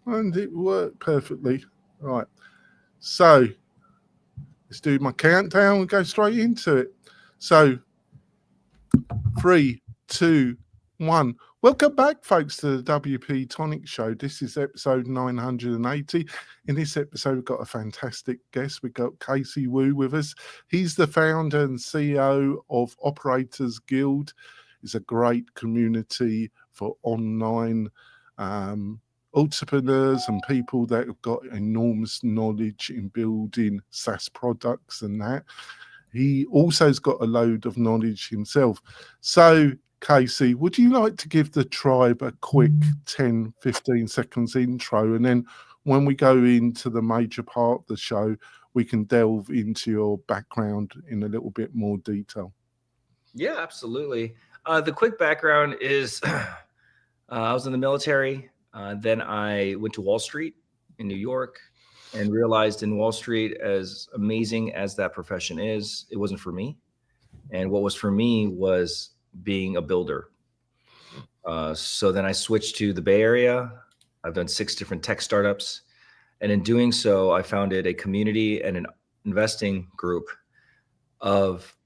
and it worked perfectly. Right. So let's do my countdown and go straight into it. So 3, 2, 1. Welcome back, folks, to the WP-Tonic show. This is episode 980. In this episode, we've got a fantastic guest. We've got Casey Wu with us. He's the founder and CEO of Operators Guild. It's a great community for online entrepreneurs and people that have got enormous knowledge in building SaaS products and that. He also has got a load of knowledge himself. So, Casey, would you like to give the tribe a quick 10, 15 seconds intro? And then when we go into the major part of the show, we can delve into your background in a little bit more detail. Yeah, absolutely. The quick background is I was in the military. Then I went to Wall Street in New York and realized in Wall Street, as amazing as that profession is, it wasn't for me. And what was for me was being a builder. So then I switched to the Bay Area. I've done 6 different tech startups. And in doing so, I founded a community and an investing group of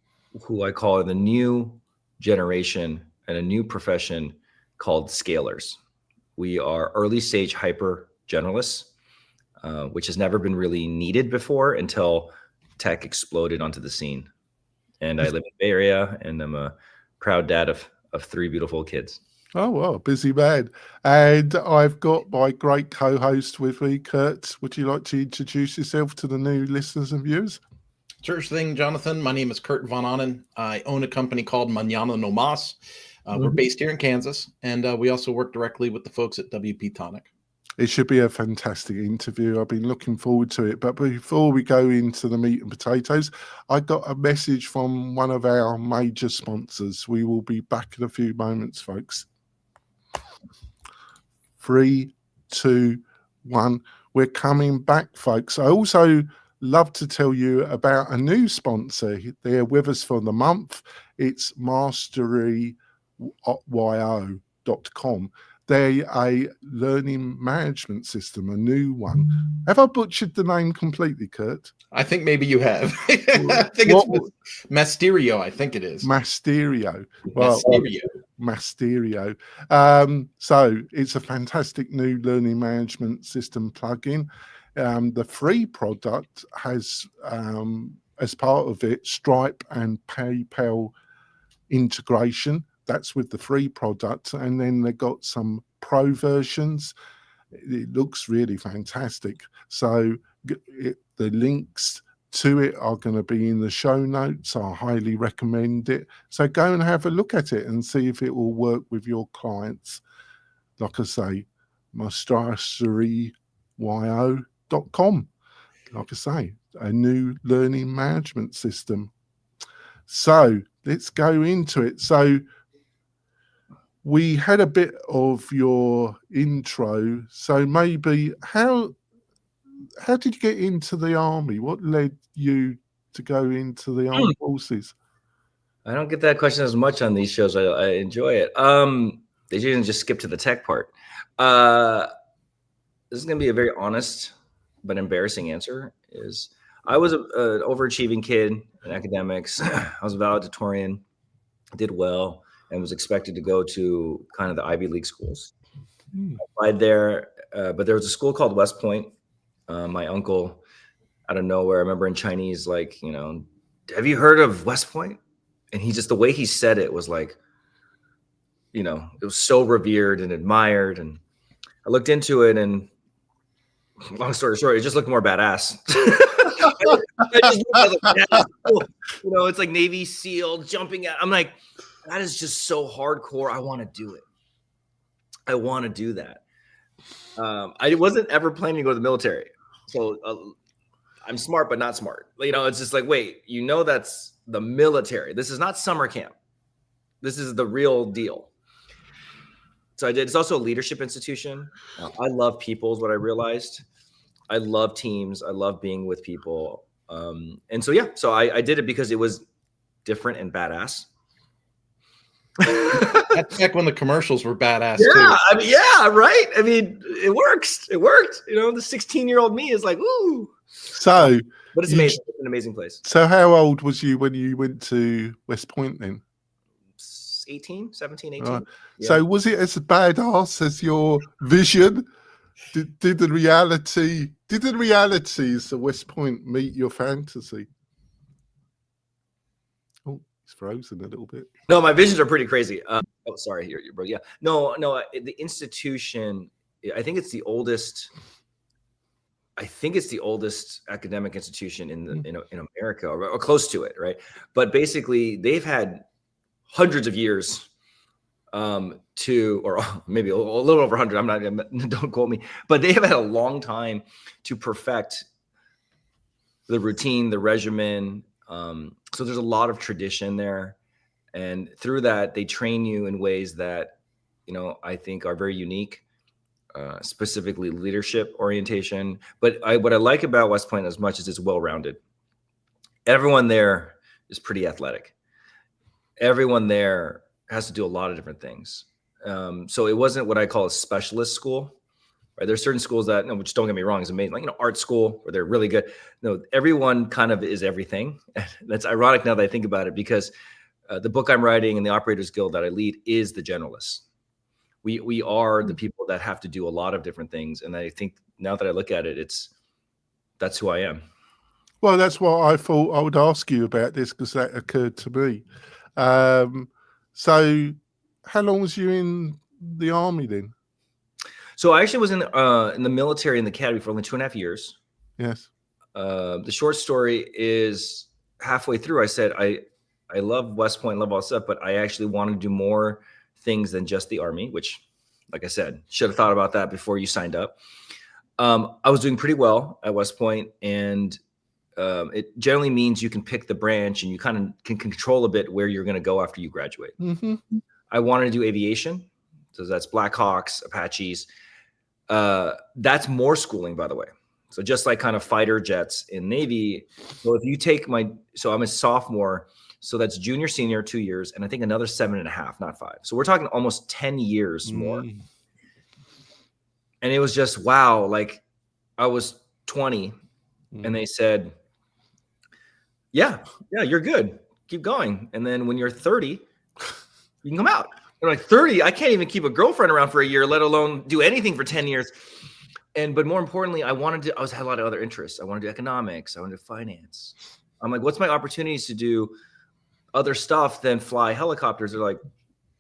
who I call the new generation and a new profession called scalers. We are early stage hyper generalists, which has never been really needed before until tech exploded onto the scene. And I live in the Bay Area, and I'm a proud dad of 3 beautiful kids. Oh, well, busy man. And I've got my great co-host with me, Kurt. Would you like to introduce yourself to the new listeners and viewers? Sure thing, Jonathan. My name is Kurt Von Onen. I own a company called Mañana No Mas. We're based here in Kansas, and we also work directly with the folks at WP-Tonic. It should be a fantastic interview. I've been looking forward to it. But before we go into the meat and potatoes, I got a message from one of our major sponsors. We will be back in a few moments, folks. 3, 2, 1. We're coming back, folks. I also love to tell you about a new sponsor. They're with us for the month. It's masteryyo.com. They're a learning management system, a new one. Have I butchered the name completely, Kurt? I think maybe you have. I think it's Masterio, I think it is. Masterio. Well, Masterio. So it's a fantastic new learning management system plugin. The free product has, as part of it, Stripe and PayPal integration. That's with the free product. And then they got some pro versions. It looks really fantastic. So the links to it are going to be in the show notes. I highly recommend it. So go and have a look at it and see if it will work with your clients. Like I say, masteryyo.com. Like I say, a new learning management system. So let's go into it. So we had a bit of your intro. So maybe how did you get into the army? What led you to go into the armed forces? I don't get that question as much on these shows. I enjoy it. They didn't just skip to the tech part. This is going to be a very honest but embarrassing answer. Is I was an overachieving kid in academics. I was a valedictorian, did well, and was expected to go to kind of the Ivy League schools. I applied there, but there was a school called West Point. My uncle, out of nowhere, I remember in Chinese, like, have you heard of West Point? And he just, the way he said it was like, it was so revered and admired. And I looked into it, and long story short, it just looked more badass. It's like Navy SEAL jumping out. I'm like, that is just so hardcore. I want to do it. I want to do that. I wasn't ever planning to go to the military. So I'm smart, but not smart. It's just like, wait, that's the military. This is not summer camp. This is the real deal. So I did. It's also a leadership institution. I love people is what I realized. I love teams. I love being with people. So I did it because it was different and badass. That's back when the commercials were badass Yeah, too. I mean, yeah, right. I mean, it works. It worked. You know, the 16-year-old me is like, ooh. So, But it's amazing. It's an amazing place. So how old was you when you went to West Point then? 17, 18. Right. Yeah. So was it as badass as your vision? Did the realities of West Point meet your fantasy? Oh, it's frozen a little bit. No, my visions are pretty crazy. Oh, sorry, you're bro. Yeah, no. The institution, I think it's the oldest. I think it's the oldest academic institution in America, or close to it, right? But basically, they've had hundreds of years or maybe a little over 100. I'm not. Don't quote me, but they have had a long time to perfect the routine, the regimen. So there's a lot of tradition there. And through that, they train you in ways that, I think are very unique, specifically leadership orientation. But what I like about West Point as much as it's well-rounded. Everyone there is pretty athletic. Everyone there has to do a lot of different things. So it wasn't what I call a specialist school. Right? There's certain schools that, which don't get me wrong, is amazing, like art school where they're really good. No, everyone kind of is everything. That's ironic now that I think about it, because the book I'm writing and the Operators Guild that I lead is the generalists. We are the people that have to do a lot of different things, and I think now that I look at it, that's who I am. Well, that's what I thought I would ask you about this, because that occurred to me. So, how long was you in the army then? So I actually was in the military in the academy for only 2.5 years. Yes. The short story is halfway through, I said, I love West Point, love all stuff, but I actually want to do more things than just the Army, which, like I said, should have thought about that before you signed up. I was doing pretty well at West Point, and it generally means you can pick the branch and you kind of can control a bit where you're going to go after you graduate. Mm-hmm. I wanted to do aviation. So that's Blackhawks, Apaches. That's more schooling, by the way. So just like kind of fighter jets in Navy. So if you take so I'm a sophomore, so that's junior, senior, 2 years, and I think another 7.5, not 5. So we're talking almost 10 years more. And it was just, wow. Like I was 20 and they said, yeah, you're good. Keep going. And then when you're 30, you can come out. They're like, 30, I can't even keep a girlfriend around for a year, let alone do anything for 10 years. But more importantly, I had a lot of other interests. I wanted to do economics. I wanted to do finance. I'm like, what's my opportunities to do other stuff than fly helicopters? They're like,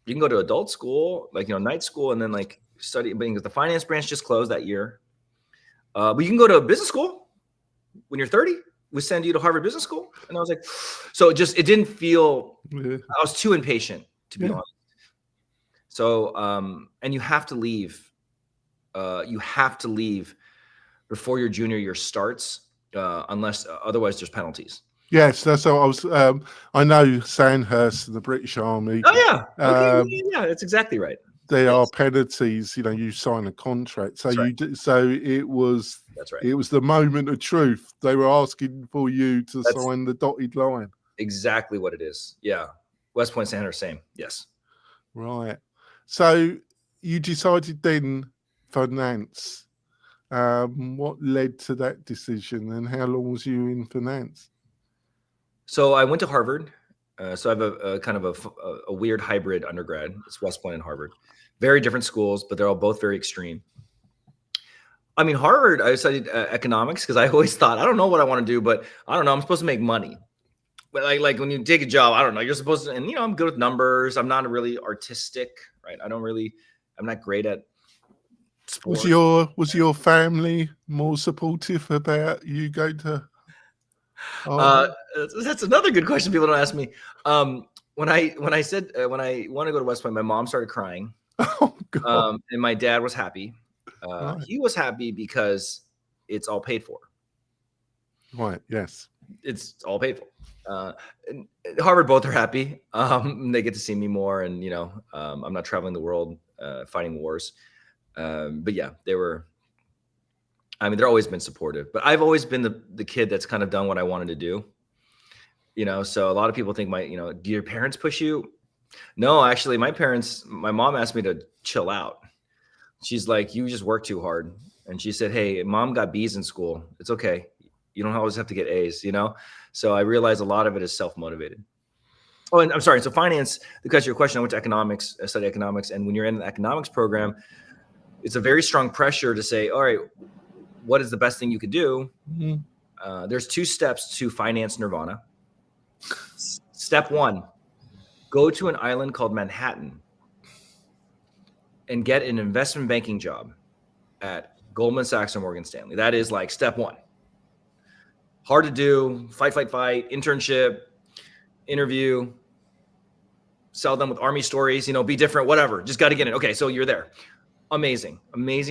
you can go to adult school, like, night school, and then like study. But the finance branch just closed that year. But you can go to a business school when you're 30. We send you to Harvard Business School. And I was like, so it didn't feel, I was too impatient, to be honest. So, and you have to leave. You have to leave before your junior year starts, unless otherwise there's penalties. Yes, that's how I was. I know Sandhurst and the British Army. Oh yeah, okay, yeah, that's exactly right. There are penalties. You sign a contract, so That's right. do. So it was. That's right. It was the moment of truth. They were asking for you to sign the dotted line. Exactly what it is. Yeah, West Point, Sandhurst, same. Yes. Right. So you decided then finance. What led to that decision, and how long was you in finance? So I went to Harvard. So I have a kind of a weird hybrid undergrad. It's West Point and Harvard. Very different schools, but they're all both very extreme. I mean, Harvard, I studied economics because I always thought, I don't know what I want to do, but I don't know. I'm supposed to make money. But like when you take a job, I don't know. You're supposed to, and I'm good with numbers. I'm not really artistic, right? I'm not great at sports. Was your family more supportive about you going to? That's another good question people don't ask me. When I said when I want to go to West Point, my mom started crying. Oh, God. And my dad was happy. Right. He was happy because it's all paid for. Right. Yes. It's all paid for. And Harvard both are happy. They get to see me more, and I'm not traveling the world fighting wars. But yeah, they're always been supportive. But I've always been the kid that's kind of done what I wanted to do. So a lot of people think do your parents push you? No, actually, my mom asked me to chill out. She's like, you just work too hard. And she said, hey, mom got B's in school. It's okay. You don't always have to get A's, you know? So I realized a lot of it is self-motivated. Oh, and I'm sorry. So finance, because your question, I went to economics, I studied economics. And when you're in the economics program, it's a very strong pressure to say, all right, what is the best thing you could do? Mm-hmm. There's 2 steps to finance nirvana. Step 1, go to an island called Manhattan and get an investment banking job at Goldman Sachs or Morgan Stanley. That is like step 1. Hard to do, fight, internship, interview, sell them with army stories, be different, whatever. Just got to get in. Okay, so you're there. Amazing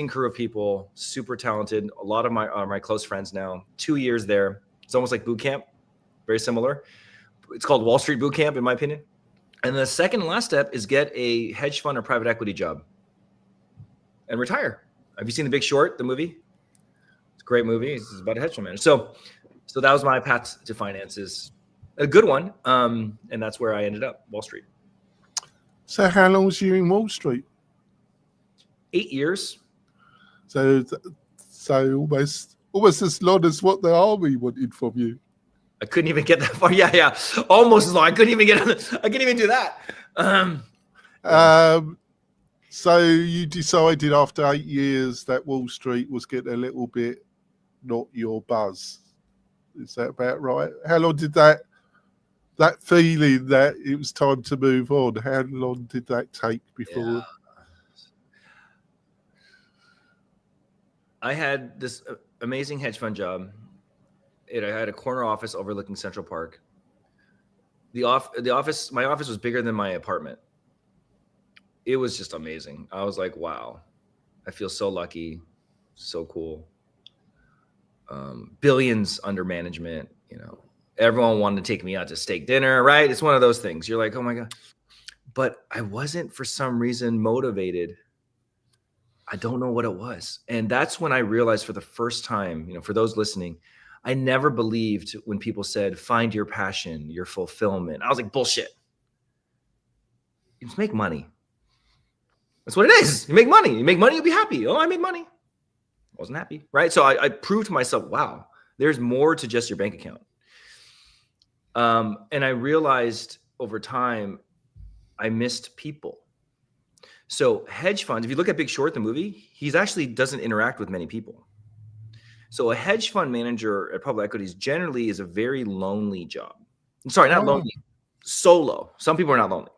crew of people, super talented. A lot of my close friends now. 2 years there. It's almost like boot camp, very similar. It's called Wall Street boot camp, in my opinion. And the second and last step is get a hedge fund or private equity job and retire. Have you seen The Big Short, the movie? It's a great movie. It's about a hedge fund manager. So that was my path to finances, a good one. And that's where I ended up, Wall Street. So how long was you in Wall Street? 8 years. So almost as long as what the army wanted from you. I couldn't even get that far. Yeah. Almost as long. I couldn't even do that. So you decided after 8 years that Wall Street was getting a little bit not your buzz. Is that about right? How long did that feeling that it was time to move on, how long did that take before? Yeah. I had this amazing hedge fund job. I had a corner office overlooking Central Park. My office was bigger than my apartment. It was just amazing. I was like, wow, I feel so lucky, so cool. Billions under management, everyone wanted to take me out to steak dinner, right? It's one of those things. You're like, oh my God. But I wasn't for some reason motivated. I don't know what it was. And that's when I realized for the first time, for those listening, I never believed when people said, find your passion, your fulfillment. I was like, bullshit. You just make money. That's what it is. You make money. You'll be happy. Oh, I made money. Wasn't happy, right? So I proved to myself, wow, there's more to just your bank account. And I realized over time, I missed people. So hedge funds, if you look at Big Short, the movie, he actually doesn't interact with many people. So a hedge fund manager at public equities generally is a very lonely job. Sorry, not lonely, solo. Some people are not lonely.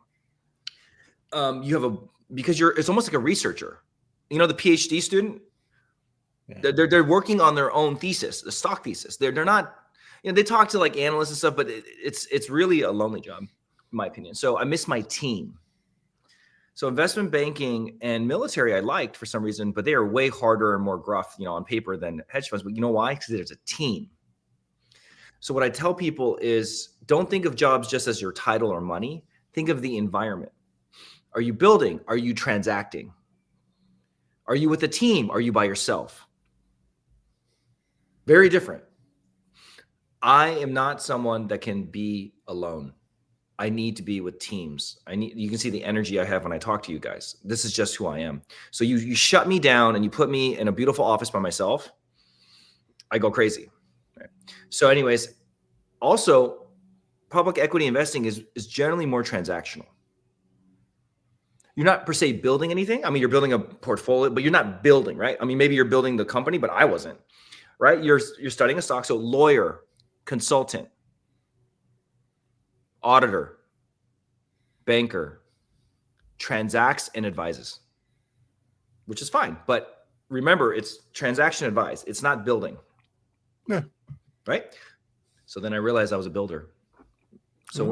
It's almost like a researcher. The PhD student, they're working on their own thesis, the stock thesis. They're not, they talk to like analysts and stuff, but it's really a lonely job, in my opinion. So I miss my team. So investment banking and military I liked for some reason, but they are way harder and more gruff, on paper than hedge funds. But you know why? Because there's a team. So what I tell people is don't think of jobs just as your title or money. Think of the environment. Are you building? Are you transacting? Are you with a team? Are you by yourself? Very different. I am not someone that can be alone. I need to be with teams. You can see the energy I have when I talk to you guys. This is just who I am. So you shut me down and you put me in a beautiful office by myself, I go crazy. Right? So anyways, also public equity investing is generally more transactional. You're not per se building anything. I mean, you're building a portfolio, but you're not building, right? I mean, maybe you're building the company, but I wasn't, right? You're studying a stock. So lawyer, consultant, auditor, banker, transacts and advises, which is fine. But remember, it's transaction advice. It's not building. Yeah. Right? So then I realized I was a builder. So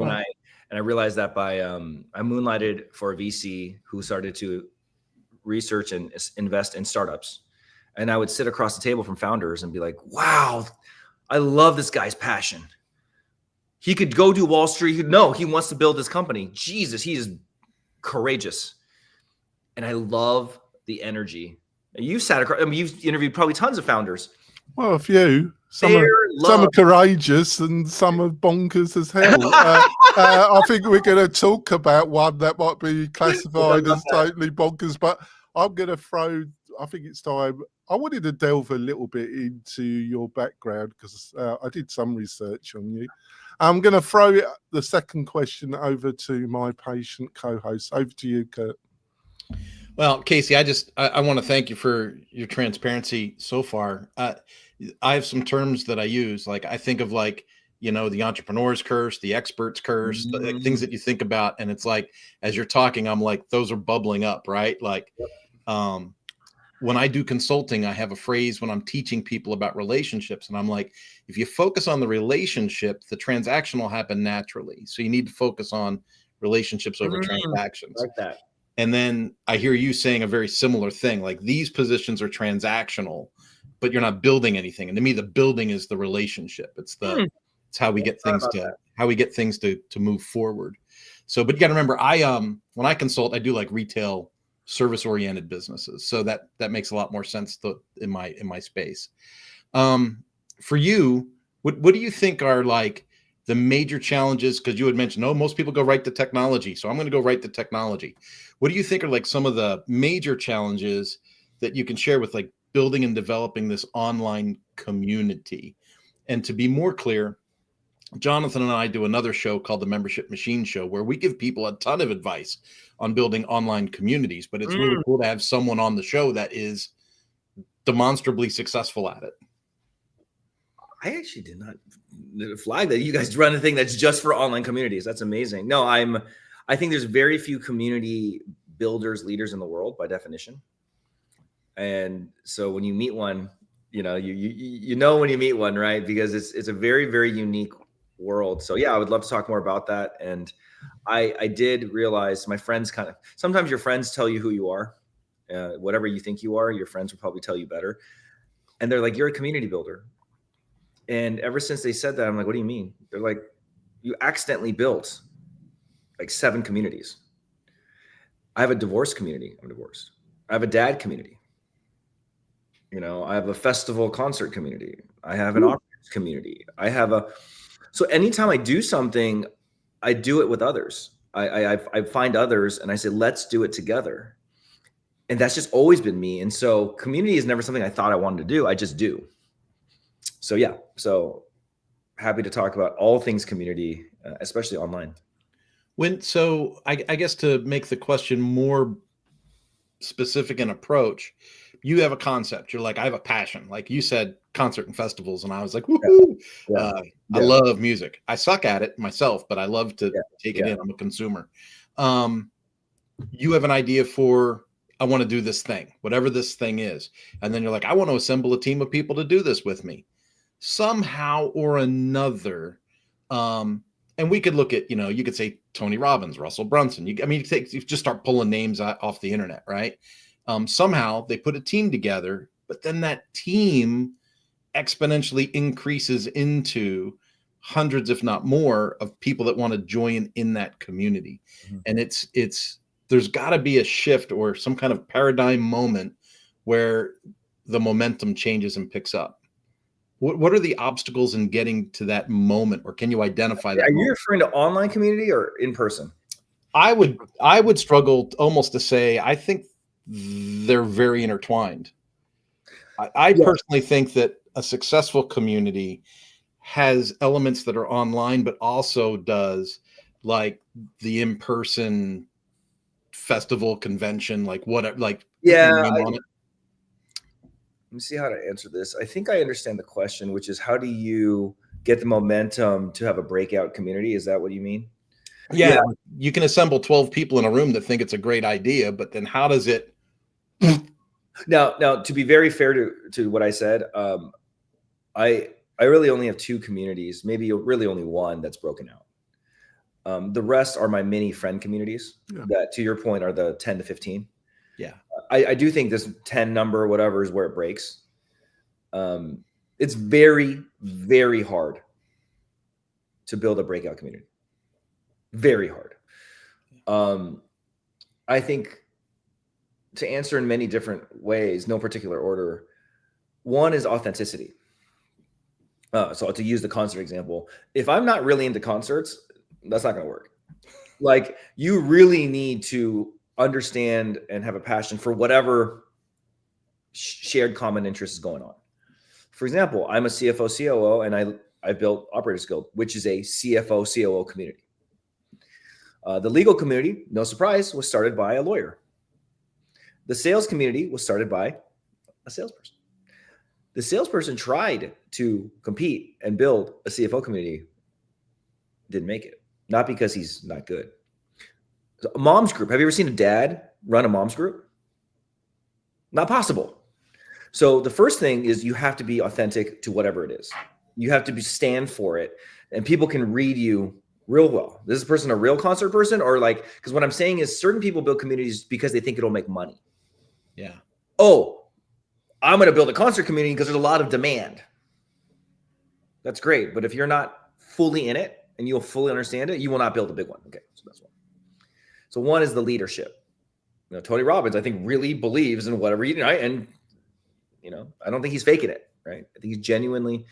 I realized that by I moonlighted for a VC who started to research and invest in startups. And I would sit across the table from founders and be like, wow, I love this guy's passion. He could go do Wall Street. He wants to build this company. Jesus, he is courageous. And I love the energy. And you've sat across, you've interviewed probably tons of founders. Well, a few. Some are courageous and some are bonkers as hell. I think we're going to talk about one that might be classified as totally bonkers, but I'm going to throw, I think it's time. I wanted to delve a little bit into your background because I did some research on you. I'm going to throw the second question over to my patient co-host. Over to you, Kurt. Well, Casey, I want to thank you for your transparency so far. I have some terms that I use. Like I think of like, you know, the entrepreneur's curse, the expert's curse, like things that you think about. And it's like, as you're talking, I'm like, those are bubbling up, right? Like, when I do consulting, I have a phrase when I'm teaching people about relationships. And I'm like, if you focus on the relationship, the transaction will happen naturally. So you need to focus on relationships over transactions. Like that. And then I hear you saying a very similar thing, like these positions are transactional, but you're not building anything. And to me, the building is the relationship. It's how we get things to move forward. So, but you got to remember, when I consult, I do like retail service-oriented businesses. So that makes a lot more sense in my space. For you, what do you think are like the major challenges? Because you had mentioned, most people go right to technology. So I'm going to go right to technology. What do you think are like some of the major challenges that you can share with like building and developing this online community? And to be more clear, Jonathan and I do another show called the Membership Machine Show, where we give people a ton of advice on building online communities, but it's really cool to have someone on the show that is demonstrably successful at it. I actually did not flag that you guys run a thing that's just for online communities. That's amazing. No, I think there's very few community builders, leaders in the world by definition. And so when you meet one, you know when you meet one, right? Because it's a very, very unique world. So yeah, I would love to talk more about that. And I did realize my friends sometimes your friends tell you who you are, whatever you think you are, your friends will probably tell you better. And they're like, you're a community builder. And ever since they said that, I'm like, what do you mean? They're like, you accidentally built like 7 communities. I have a divorce community. I'm divorced. I have a dad community. You know, I have a festival concert community. I have an opera community. So anytime I do something, I do it with others. I find others and I say, let's do it together. And that's just always been me. And so community is never something I thought I wanted to do. I just do. So yeah, so happy to talk about all things community, especially online. I guess to make the question more specific in approach, you have a concept. You're like, I have a passion. Like you said, concert and festivals. And I was like, woohoo. Yeah. I love music. I suck at it myself, but I love to take it in. I'm a consumer. You have an idea for, I want to do this thing, whatever this thing is. And then you're like, I want to assemble a team of people to do this with me somehow or another. And we could look at, you could say Tony Robbins, Russell Brunson. You just start pulling names off the internet, right? Somehow they put a team together, but then that team exponentially increases into hundreds, if not more, of people that want to join in that community. Mm-hmm. And there's got to be a shift or some kind of paradigm moment where the momentum changes and picks up. What are the obstacles in getting to that moment, or can you identify that? Are you referring to online community or in person? I would struggle almost to say, I think they're very intertwined. I personally think that a successful community has elements that are online, but also does like the in-person festival convention, like whatever, like on it. Let me see how to answer this. I think I understand the question, which is how do you get the momentum to have a breakout community? Is that what you mean? Yeah. You can assemble 12 people in a room that think it's a great idea, but then how does it? Now, to be very fair to what I said, I really only have 2 communities, maybe really only one that's broken out. The rest are my mini friend communities that, to your point, are the 10 to 15. Yeah. I do think this 10 number, whatever, is where it breaks. It's very, very hard to build a breakout community. Very hard. I think to answer in many different ways, no particular order. One is authenticity. So to use the concert example, if I'm not really into concerts, That's not going to work. Like, you really need to understand and have a passion for whatever shared common interest is going on. For example, I'm a CFO COO, and I built Operators Guild, which is a CFO COO community. The legal community, no surprise, was started by a lawyer. The sales community was started by a salesperson. The salesperson tried to compete and build a CFO community, didn't make it. Not because he's not good. A mom's group. Have you ever seen a dad run a mom's group? Not possible. So the first thing is you have to be authentic to whatever it is. You have to stand for it, and people can read you real well. Is this person a real concert person, or like? Because what I'm saying is certain people build communities because they think it'll make money. Yeah. Oh, I'm going to build a concert community because there's a lot of demand. That's great, but if you're not fully in it and you'll fully understand it, you will not build a big one. Okay, so that's one. So one is the leadership. Tony Robbins, I think, really believes in whatever you do, right? And I don't think he's faking it, right? I think he's genuinely.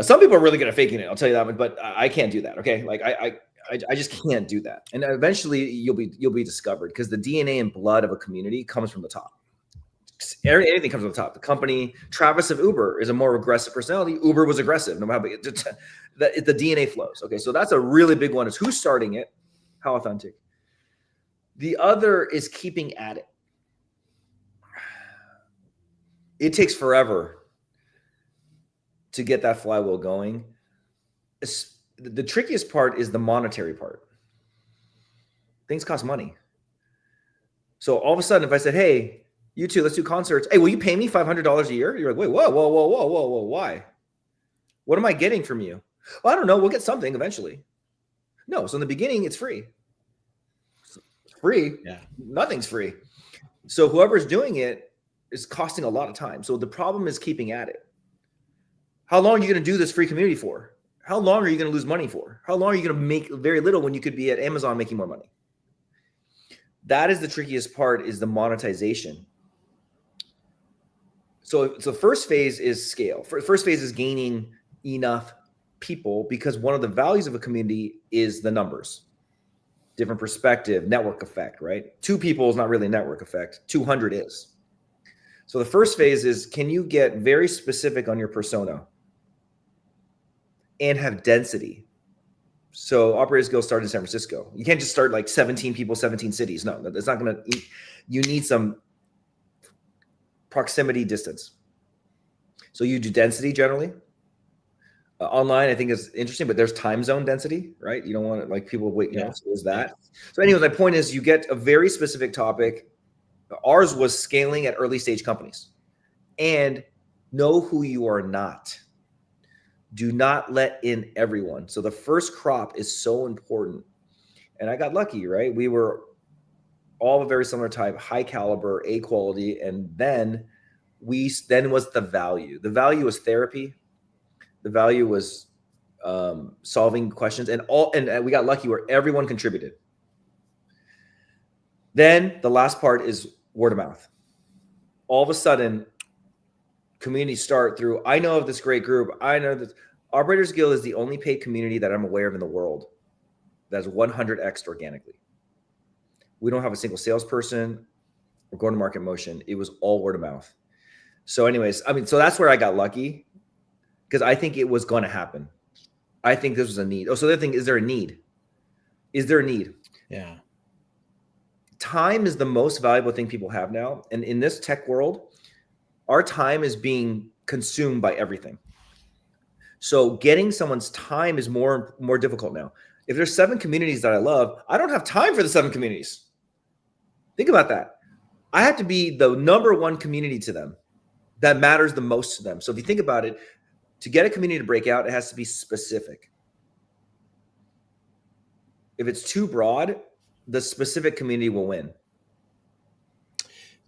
Some people are really good at faking it. I'll tell you that one, but I can't do that. Okay, like I just can't do that. And eventually, you'll be discovered because the DNA and blood of a community comes from the top. Anything comes from the top. The company, Travis of Uber, is a more aggressive personality. Uber was aggressive, no matter how big the DNA flows. Okay, so that's a really big one. Is who's starting it, how authentic. The other is keeping at it. It takes forever to get that flywheel going. The trickiest part is the monetary part. Things cost money. So all of a sudden, if I said, hey, you two, let's do concerts. Hey, will you pay me $500 a year? You're like, wait, whoa, why? What am I getting from you? Well, I don't know. We'll get something eventually. No, so in the beginning, it's free. It's free. Yeah. Nothing's free. So whoever's doing it is costing a lot of time. So the problem is keeping at it. How long are you going to do this free community for? How long are you going to lose money for? How long are you going to make very little when you could be at Amazon making more money? That is the trickiest part, is the monetization. So first phase is scale. First phase is gaining enough people, because one of the values of a community is the numbers. Different perspective, network effect, right? 2 people is not really a network effect. 200 is. So the first phase is, can you get very specific on your persona and have density? So Operators Guild started in San Francisco. You can't just start like 17 people, 17 cities. No, that's not going to, you need some proximity distance. So you do density generally. Online, I think is interesting, but there's time zone density, right? You don't want to, like, people wait, so there's that. Yeah. So anyways, my point is you get a very specific topic. Ours was scaling at early stage companies, and know who you are not. Do not let in everyone. So the first crop is so important. And I got lucky, right? We were all a very similar type, high caliber, A quality. And then was the value. The value was therapy. The value was solving questions, and we got lucky where everyone contributed. Then the last part is word of mouth. All of a sudden, communities start through, I know of this great group. I know that Operators Guild is the only paid community that I'm aware of in the world that's 100x organically. We don't have a single salesperson or go-to-market motion. It was all word of mouth. So anyways, so that's where I got lucky, because I think it was going to happen. I think this was a need. Oh, so the other thing, is there a need? Is there a need? Yeah. Time is the most valuable thing people have now. And in this tech world, our time is being consumed by everything. So getting someone's time is more difficult now. If there's 7 communities that I love, I don't have time for the 7 communities. Think about that. I have to be the number one community to them that matters the most to them. So if you think about it, to get a community to break out, it has to be specific. If it's too broad, the specific community will win.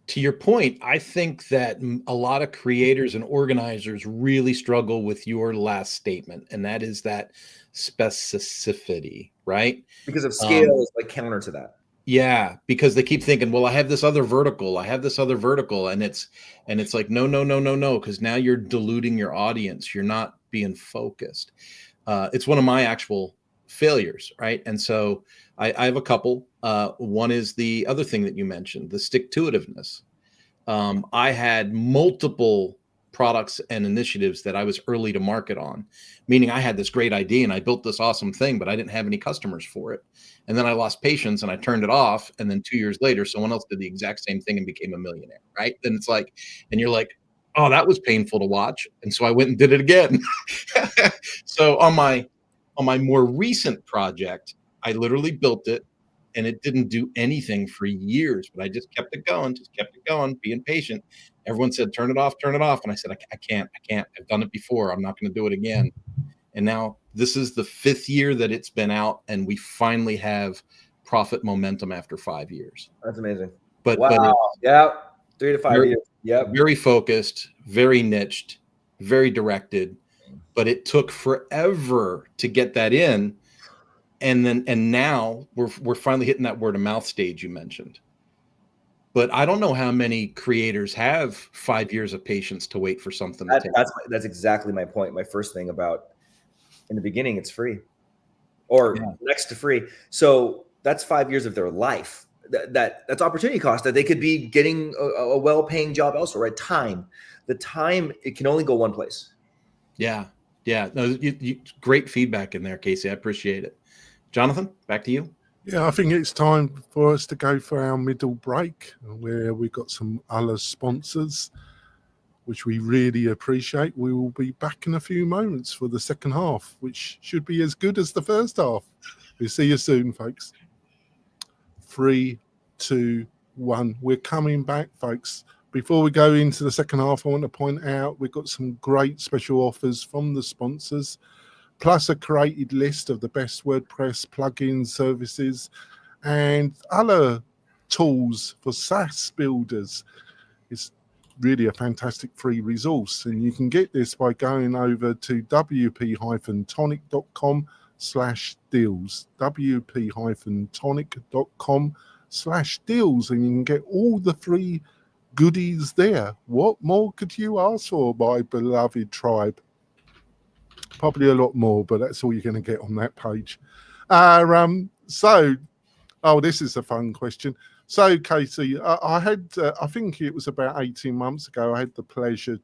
To your point, I think that a lot of creators and organizers really struggle with your last statement, and that is that specificity, right? Because of scale is like counter to that. Yeah, because they keep thinking, well, I have this other vertical, and it's like, no, because now you're diluting your audience. You're not being focused. It's one of my actual failures, right? And so I have a couple. One is the other thing that you mentioned, the stick-to-itiveness. I had multiple products and initiatives that I was early to market on, meaning I had this great idea and I built this awesome thing, but I didn't have any customers for it. And then I lost patience and I turned it off. And then 2 years later, someone else did the exact same thing and became a millionaire, right? Then it's like, and you're like, oh, that was painful to watch. And so I went and did it again. So on my more recent project, I literally built it and it didn't do anything for years, but I just kept it going, being patient. Everyone said, turn it off. And I said, I can't. I've done it before. I'm not going to do it again. And now this is the 5th year that it's been out, and we finally have profit momentum after 5 years. That's amazing. But yeah, 3 to 5 years. Yep. Very focused, very niched, very directed. But it took forever to get that in. And now we're finally hitting that word of mouth stage you mentioned. But I don't know how many creators have 5 years of patience to wait for something. That's exactly my point. My first thing about, in the beginning, it's free or next to free. So that's 5 years of their life. That's opportunity cost that they could be getting a well-paying job elsewhere, right? Time. The time, it can only go one place. Yeah. No, great feedback in there, Casey. I appreciate it. Jonathan, back to you. Yeah, I think it's time for us to go for our middle break, where we've got some other sponsors, which we really appreciate. We will be back in a few moments for the second half, which should be as good as the first half. We'll see you soon, folks. 3, 2, 1. We're coming back, folks. Before we go into the second half, I want to point out we've got some great special offers from the sponsors, plus a curated list of the best WordPress plugin services and other tools for SaaS builders. It's really a fantastic free resource, and you can get this by going over to wp-tonic.com/deals, wp-tonic.com/deals, and you can get all the free goodies there. What more could you ask for, my beloved tribe? Probably a lot more, but that's all you're going to get on that page. This is a fun question. So, Casey, I had, I think it was about 18 months ago, I had the pleasure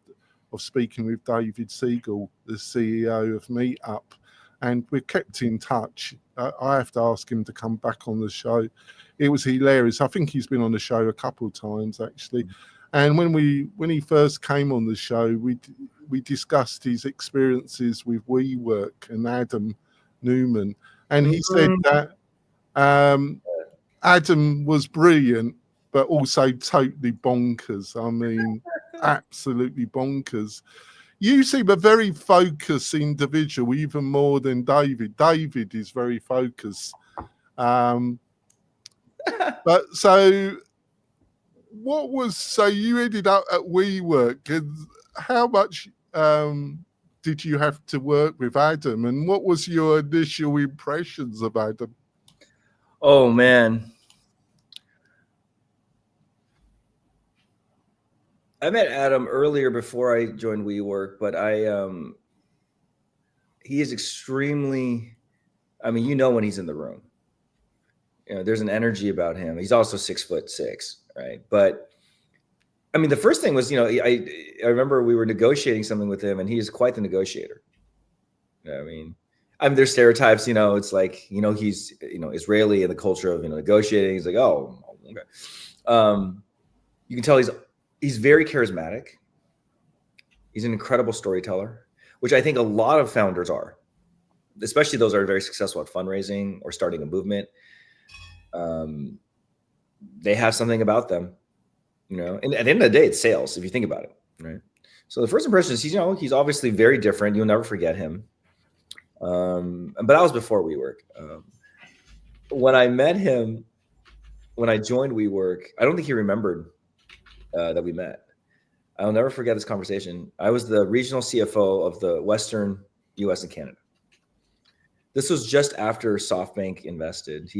of speaking with David Siegel, the CEO of Meetup, and we kept in touch. I have to ask him to come back on the show. It was hilarious. I think he's been on the show a couple of times, actually. And when he first came on the show, we discussed his experiences with WeWork and Adam Neumann, and he said that Adam was brilliant, but also totally bonkers. I mean, absolutely bonkers. You seem a very focused individual, even more than David. David is very focused. But so you ended up at WeWork, and how much did you have to work with Adam, and what was your initial impressions of Adam? Oh man, I met Adam earlier before I joined WeWork, but he is extremely, I mean, when he's in the room, there's an energy about him. He's also 6'6", right? But I mean, the first thing was, I remember we were negotiating something with him, and he is quite the negotiator. I mean, there's stereotypes, it's like, he's, Israeli, and the culture of, negotiating. He's like, oh, okay. You can tell he's very charismatic. He's an incredible storyteller, which I think a lot of founders are, especially those that are very successful at fundraising or starting a movement. They have something about them, and at the end of the day, it's sales, if you think about it, right? So the first impression is he's obviously very different. You'll never forget him. But that was before WeWork. When I met him, when I joined WeWork, I don't think he remembered that we met. I'll never forget this conversation. I was the regional CFO of the Western US and Canada. This was just after SoftBank invested.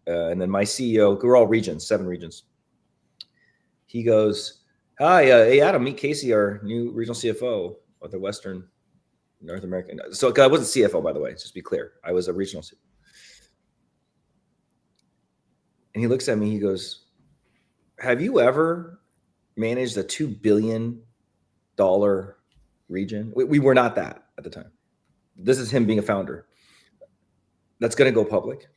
And then my CEO, we're all regions, 7 regions. He goes, hi, hey, Adam, meet Casey, our new regional CFO of the Western North American. So I wasn't CFO, by the way, just to be clear. I was a regional CFO. And he looks at me, he goes, have you ever managed a $2 billion region? We were not that at the time. This is him being a founder. That's going to go public.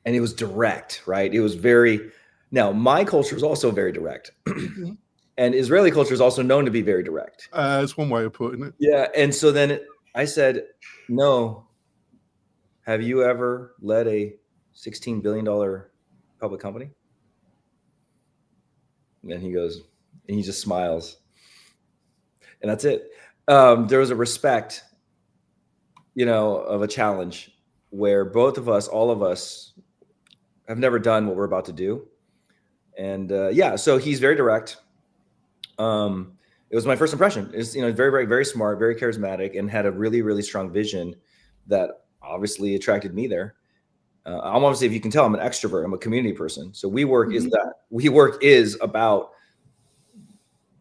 And it was direct, right? It was now my culture is also very direct. And Israeli culture is also known to be very direct. That's one way of putting it. Yeah. And so then I said, no. Have you ever led a $16 billion public company? And he goes, and he just smiles. And that's it. There was a respect, of a challenge where both of us, all of us, have never done what we're about to do. And so he's very direct. It was my first impression. It's very, very, very smart, very charismatic, and had a really, really strong vision that obviously attracted me there. I'm obviously, if you can tell, I'm an extrovert. I'm a community person. So WeWork is that. WeWork is about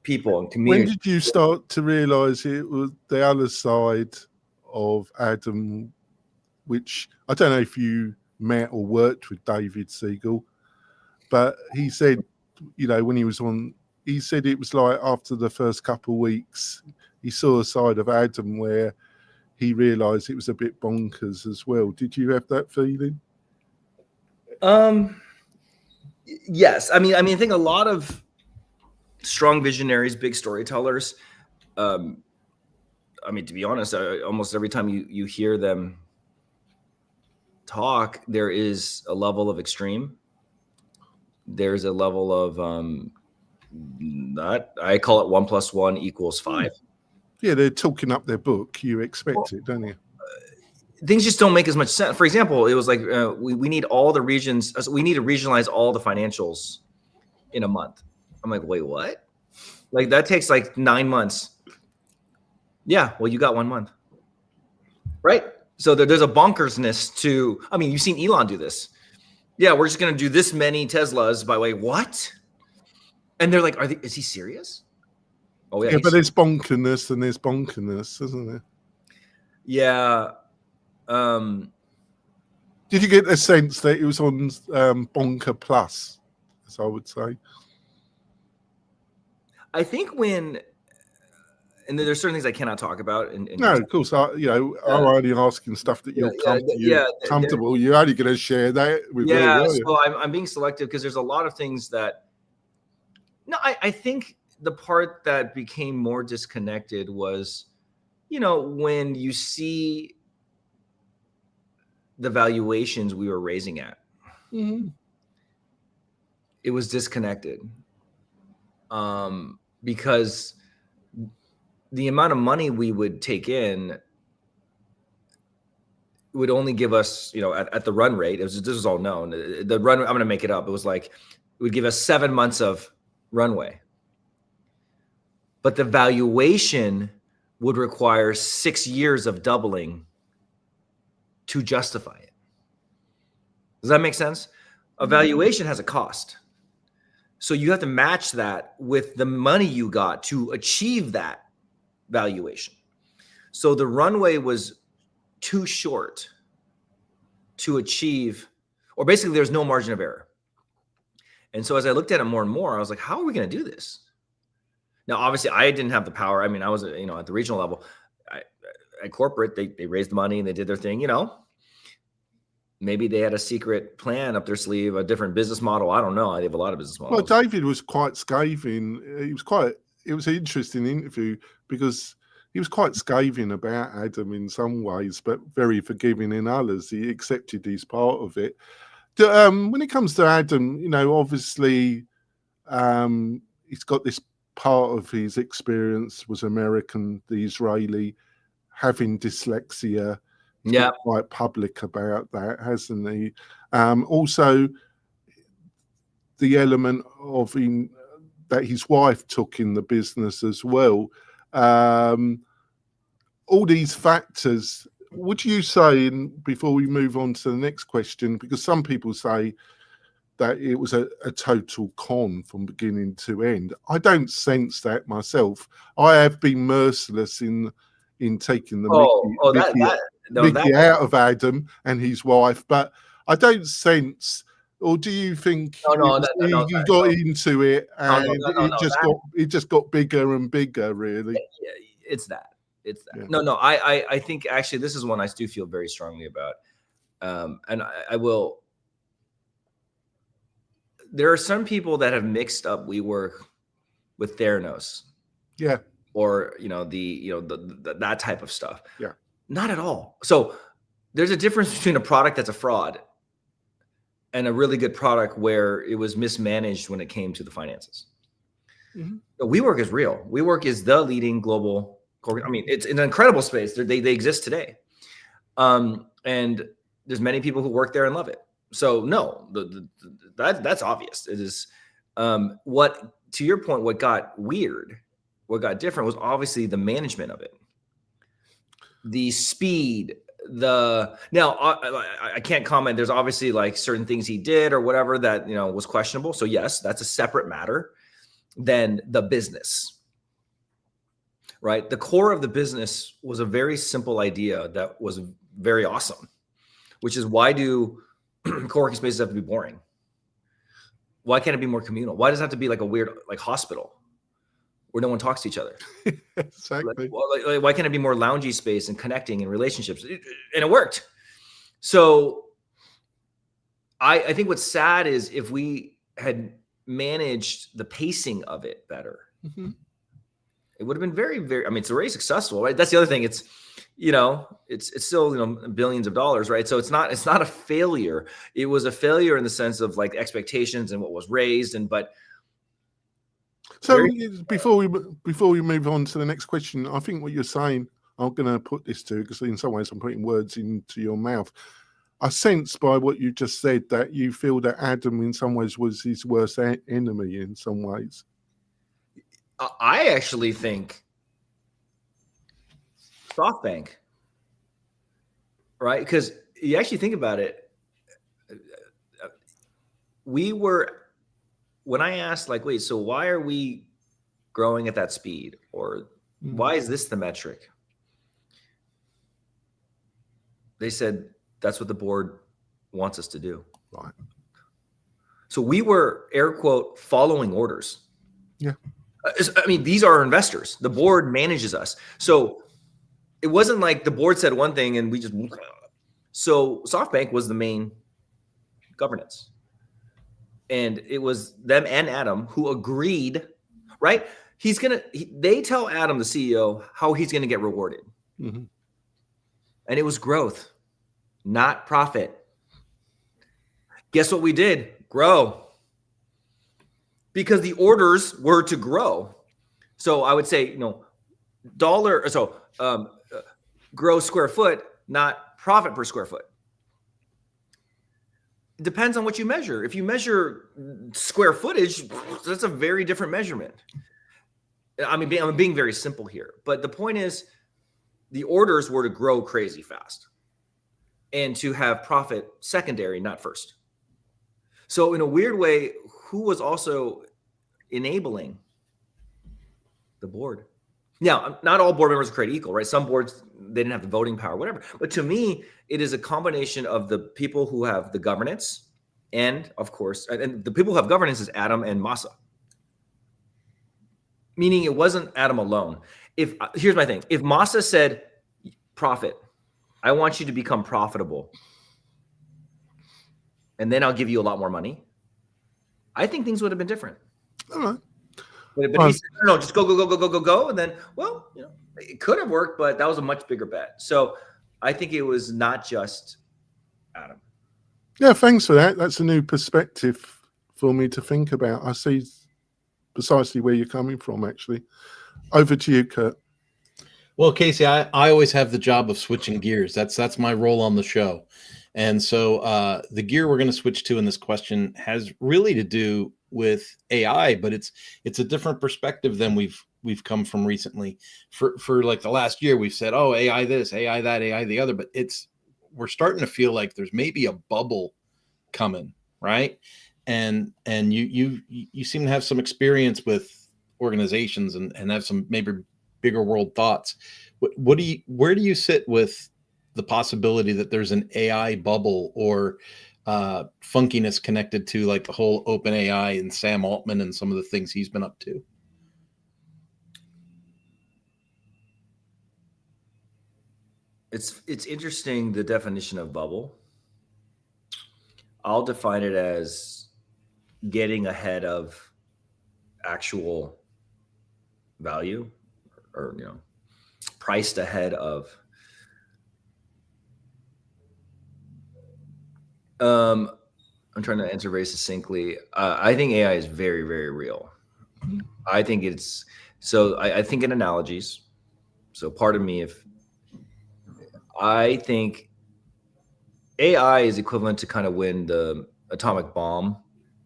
people and community. When did you start to realize it was the other side of Adam, which I don't know if you met or worked with David Siegel, but he said, when he was on, he said it was like after the first couple of weeks, he saw a side of Adam where he realized it was a bit bonkers as well. Did you have that feeling? Yes. I mean, I think a lot of strong visionaries, big storytellers, to be honest, almost every time you hear them talk, there is a level of extreme. There's a level of I call it 1 + 1 = 5. Yeah, they're talking up their book. You expect it, don't you? Things just don't make as much sense. For example, it was like we need all the regions. We need to regionalize all the financials in a month. I'm like, wait, what? Like that takes like 9 months. Yeah, well, you got 1 month, right? So there's a bonkersness to. I mean, you've seen Elon do this. Yeah, we're just gonna do this many Teslas by way. What? And they're like, is he serious? Oh yeah, but there's bonkerness and there's bonkerness, isn't there? Yeah. Did you get the sense that it was on Bonker Plus, as I would say? I think and there's certain things I cannot talk about. No, of course. I'm only asking stuff that you're comfortable. You're only going to share that with me. So I'm being selective because there's a lot of things that. No, I think the part that became more disconnected was, when you see the valuations we were raising at, it was disconnected. Because the amount of money we would take in would only give us, at the run rate, this was all known. The run, I'm going to make it up. It was like, it would give us 7 months of runway. But the valuation would require 6 years of doubling to justify it. Does that make sense? A valuation has a cost. So you have to match that with the money you got to achieve that valuation. So the runway was too short to achieve, or basically there's no margin of error. And so as I looked at it more and more, I was like, how are we going to do this? Now, obviously I didn't have the power. I mean, I was, at the regional level. At corporate, they raised money and they did their thing, Maybe they had a secret plan up their sleeve, a different business model. I don't know. I have a lot of business models. Well, David was quite scathing. It was an interesting interview because he was quite scathing about Adam in some ways, but very forgiving in others. He accepted he's part of it. When it comes to Adam, obviously he's got this part of his experience was American, the Israeli, having dyslexia. He's been quite public about that, hasn't he? Also, the element of that his wife took in the business as well. All these factors. Would you say, before we move on to the next question, because some people say that it was a total con from beginning to end. I don't sense that myself. I have been merciless in taking the Mickey out of Adam and his wife, but I don't sense. Or do you think he got into it and it just got bigger and bigger? Really, yeah, it's that. Yeah. No. I think actually this is one I do feel very strongly about, and I will. There are some people that have mixed up WeWork with Theranos, or that type of stuff. Yeah, not at all. So there's a difference between a product that's a fraud and a really good product where it was mismanaged when it came to the finances. WeWork is real. WeWork is the leading global. I mean, it's an incredible space. They exist today, and there's many people who work there and love it. So no, that's obvious. It is what, to your point, what got weird, what got different was obviously the management of it, the speed. I can't comment. There's obviously like certain things he did or whatever that was questionable. So yes, that's a separate matter than the business, right? The core of the business was a very simple idea that was very awesome, which is, why do co-working spaces have to be boring? Why can't it be more communal? Why does it have to be like a weird like hospital where no one talks to each other? Exactly. Like, why can't it be more loungy space and connecting and relationships? And it worked. So I think what's sad is if we had managed the pacing of it better, it would have been very, very, I mean, it's already successful, right? That's the other thing. It's, it's still, billions of dollars, right? So it's not a failure. It was a failure in the sense of like expectations and what was raised. So before we move on to the next question, I think what you're saying, I'm going to put this to, because in some ways I'm putting words into your mouth. I sense by what you just said that you feel that Adam in some ways was his worst enemy in some ways. I actually think SoftBank, right? Because you actually think about it, when I asked, like, wait, so why are we growing at that speed? Or why is this the metric? They said, that's what the board wants us to do. Right. So we were, air quote, following orders. Yeah. I mean, these are our investors. The board manages us. So it wasn't like the board said one thing and we just, so SoftBank was the main governance. And it was them and Adam who agreed, right? They tell Adam, the CEO, how he's going to get rewarded. And it was growth, not profit. Guess what we did? Grow. Because the orders were to grow. So I would say, grow square foot, not profit per square foot. It depends on what you measure. If you measure square footage, that's a very different measurement. I mean, I'm being very simple here, but the point is the orders were to grow crazy fast and to have profit secondary, not first. So in a weird way, who was also enabling? The board. Now, not all board members are created equal, right? Some boards, they didn't have the voting power, whatever. But to me, it is a combination of the people who have the governance and, of course, and the people who have governance is Adam and Masa. Meaning it wasn't Adam alone. Here's my thing. If Masa said, profit, I want you to become profitable, and then I'll give you a lot more money, I think things would have been different. All right. But he said, no, just go. And then, it could have worked, but that was a much bigger bet. So I think it was not just Adam. Yeah, thanks for that. That's a new perspective for me to think about. I see precisely where you're coming from, actually. Over to you, Kurt. Well, Casey, I always have the job of switching gears. That's my role on the show. And so the gear we're going to switch to in this question has really to do with AI, but it's a different perspective than we've come from recently. For like the last year, we've said, oh, AI this, AI that, AI the other, but we're starting to feel like there's maybe a bubble coming, right? and you seem to have some experience with organizations and have some maybe bigger world thoughts. Where do you sit with the possibility that there's an AI bubble or funkiness connected to like the whole open AI and Sam Altman and some of the things he's been up to? It's interesting, the definition of bubble. I'll define it as getting ahead of actual value, or priced ahead of. I'm trying to answer very succinctly. I think AI is very, very real. I think it's so. I think in analogies. So pardon me if I think AI is equivalent to kind of when the atomic bomb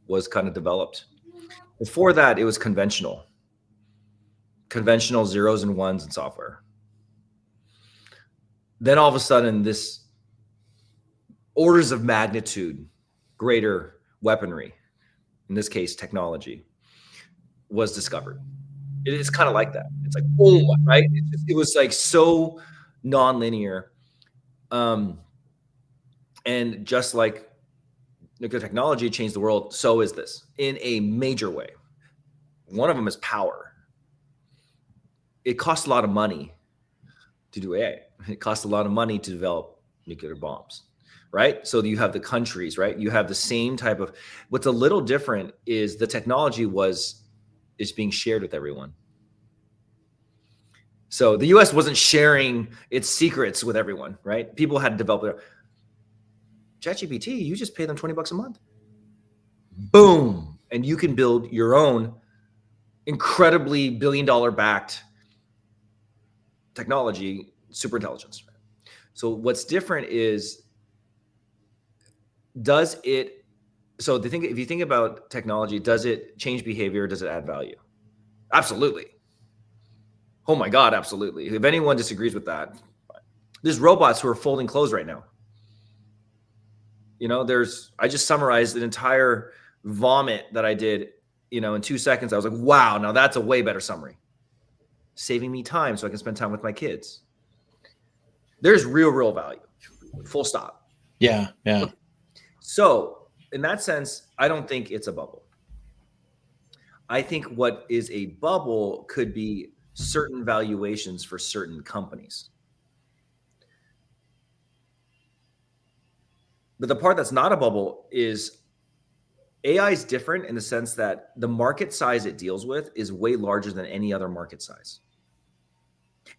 was kind of developed. Before that, it was conventional zeros and ones in software. Then all of a sudden, this orders of magnitude greater weaponry, in this case, technology, was discovered. It is kind of like that. It's like, oh, right? It was like so nonlinear. And just like nuclear technology changed the world, so is this in a major way. One of them is power. It costs a lot of money to do AI. It costs a lot of money to develop nuclear bombs, right? So you have the countries, right? You have the same type of, what's a little different is the technology is being shared with everyone. So the US wasn't sharing its secrets with everyone, right? People had to develop their ChatGPT, you just pay them $20 a month. Boom. And you can build your own incredibly billion-dollar backed technology, super intelligence. So what's different is, if you think about technology, does it change behavior? Does it add value? Absolutely. Oh my God, absolutely. If anyone disagrees with that, there's robots who are folding clothes right now. I just summarized an entire vomit that I did, in 2 seconds. I was like, wow, now that's a way better summary. Saving me time so I can spend time with my kids. There's real value. Full stop. Yeah. So in that sense, I don't think it's a bubble. I think what is a bubble could be certain valuations for certain companies. But the part that's not a bubble is AI is different in the sense that the market size it deals with is way larger than any other market size.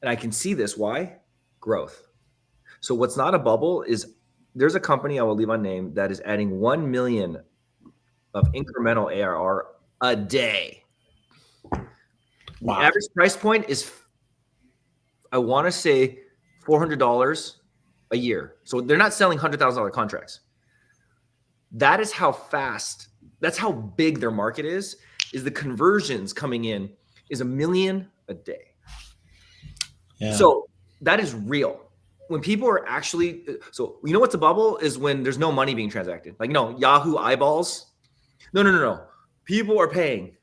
And I can see this. Why? Growth. So what's not a bubble is there's a company I will leave unnamed that is adding 1 million of incremental ARR a day. Wow. The average price point is, I want to say, $400 a year. So they're not selling $100,000 contracts. That is how fast, that's how big their market is the conversions coming in is 1 million a day. Yeah. So that is real. When people are actually, so you know what's a bubble is when there's no money being transacted. Like, Yahoo eyeballs. No. People are paying.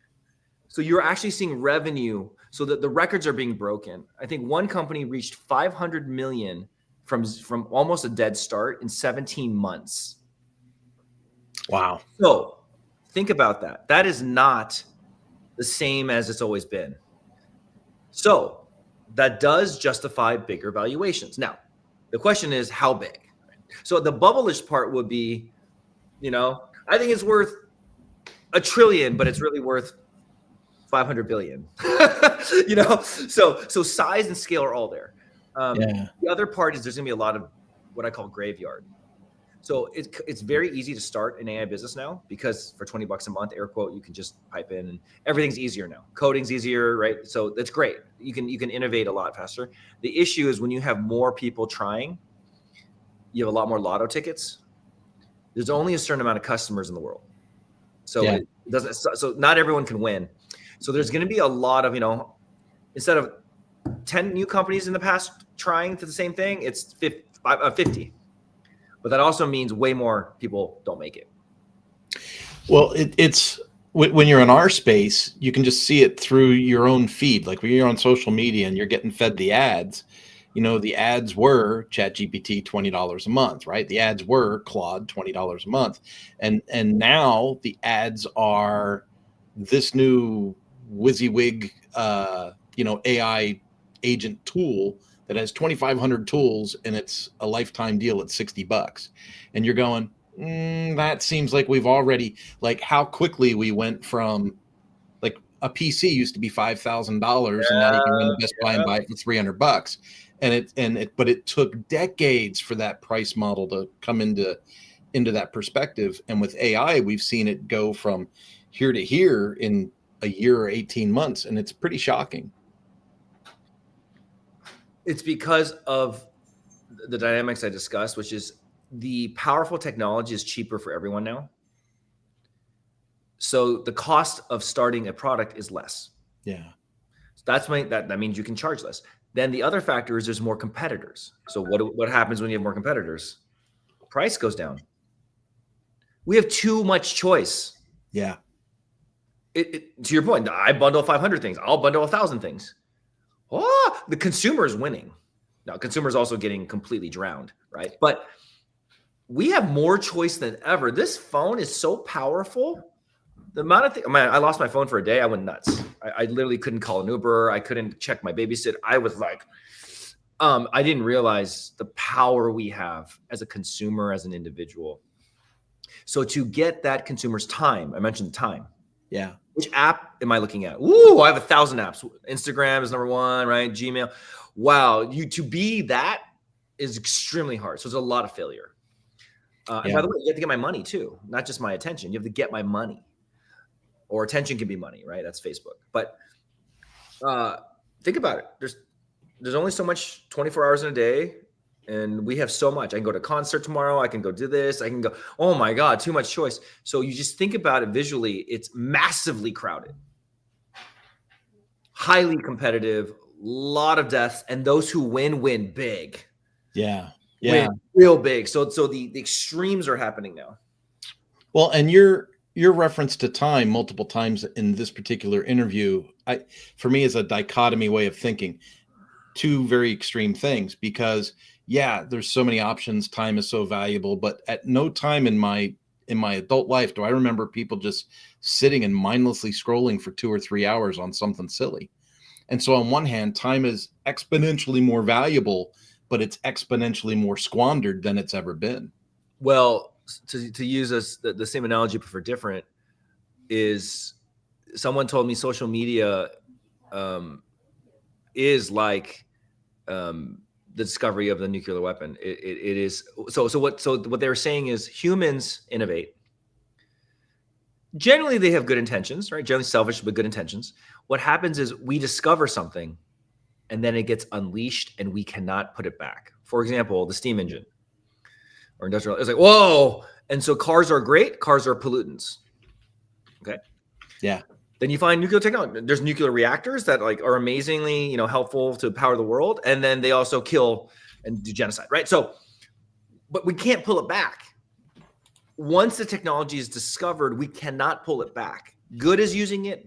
So you're actually seeing revenue so that the records are being broken. I think one company reached 500 million from almost a dead start in 17 months. Wow. So think about that. That is not the same as it's always been. So that does justify bigger valuations. Now, the question is how big? So the bubble-ish part would be, I think it's worth $1 trillion, but it's really worth 500 billion. So size and scale are all there. The other part is there's going to be a lot of what I call graveyard. So it's very easy to start an AI business now because for $20 a month, air quote, you can just pipe in and everything's easier now. Coding's easier, right? So that's great. You can innovate a lot faster. The issue is when you have more people trying, you have a lot more lotto tickets. There's only a certain amount of customers in the world. So it doesn't. So not everyone can win. So there's going to be a lot of, instead of 10 new companies in the past trying to the same thing, it's 50. But that also means way more people don't make it. Well, it's when you're in our space, you can just see it through your own feed. Like when you're on social media and you're getting fed the ads, the ads were ChatGPT $20 a month, right? The ads were Claude $20 a month. And now the ads are this new WYSIWYG AI agent tool that has 2,500 tools, and it's a lifetime deal at $60. And you're going, that seems like we've already, like, how quickly we went from, like, a PC used to be $5,000, and now you can run the Best Buy and buy it for $300. But it took decades for that price model to come into that perspective. And with AI, we've seen it go from here to here in a year or 18 months, and it's pretty shocking. It's because of the dynamics I discussed, which is the powerful technology is cheaper for everyone now. So the cost of starting a product is less. Yeah. So that means you can charge less. Then the other factor is there's more competitors. So what happens when you have more competitors? Price goes down. We have too much choice. Yeah. To your point, I bundle 500 things. I'll bundle 1,000 things. Oh, the consumer is winning. Now, consumer is also getting completely drowned, right? But we have more choice than ever. This phone is so powerful. The amount of things, I lost my phone for a day. I went nuts. I literally couldn't call an Uber. I couldn't check my babysit. I was like, I didn't realize the power we have as a consumer, as an individual. So to get that consumer's time, I mentioned time. Yeah. Which app am I looking at? Ooh, I have 1,000 apps. Instagram is number one, right? Gmail. Wow. To be that is extremely hard. So there's a lot of failure. And by the way, you have to get my money too, not just my attention. You have to get my money, or attention can be money, right? That's Facebook. But think about it. There's only so much 24 hours in a day, and we have so much. I can go to a concert tomorrow. I can go do this. I can go, oh my God, too much choice. So you just think about it visually. It's massively crowded, highly competitive, lot of deaths, and those who win big. Yeah. Win real big. So the extremes are happening now. Well, and your reference to time multiple times in this particular interview, for me, is a dichotomy way of thinking. Two very extreme things, because there's so many options. Time is so valuable, but at no time in my adult life do I remember people just sitting and mindlessly scrolling for 2 or 3 hours on something silly. And so on one hand, time is exponentially more valuable, but it's exponentially more squandered than it's ever been. Well, to use the same analogy but for different, is someone told me social media is like the discovery of the nuclear weapon. It is so what they were saying is humans innovate. Generally, they have good intentions, right? Generally selfish, but good intentions. What happens is we discover something, and then it gets unleashed, and we cannot put it back. For example, the steam engine or industrial. It's like, whoa. And so cars are great. Cars are pollutants. Okay. Yeah. Then you find nuclear technology. There's nuclear reactors that are amazingly, helpful to power the world. And then they also kill and do genocide, right? So, but we can't pull it back. Once the technology is discovered, we cannot pull it back. Good is using it.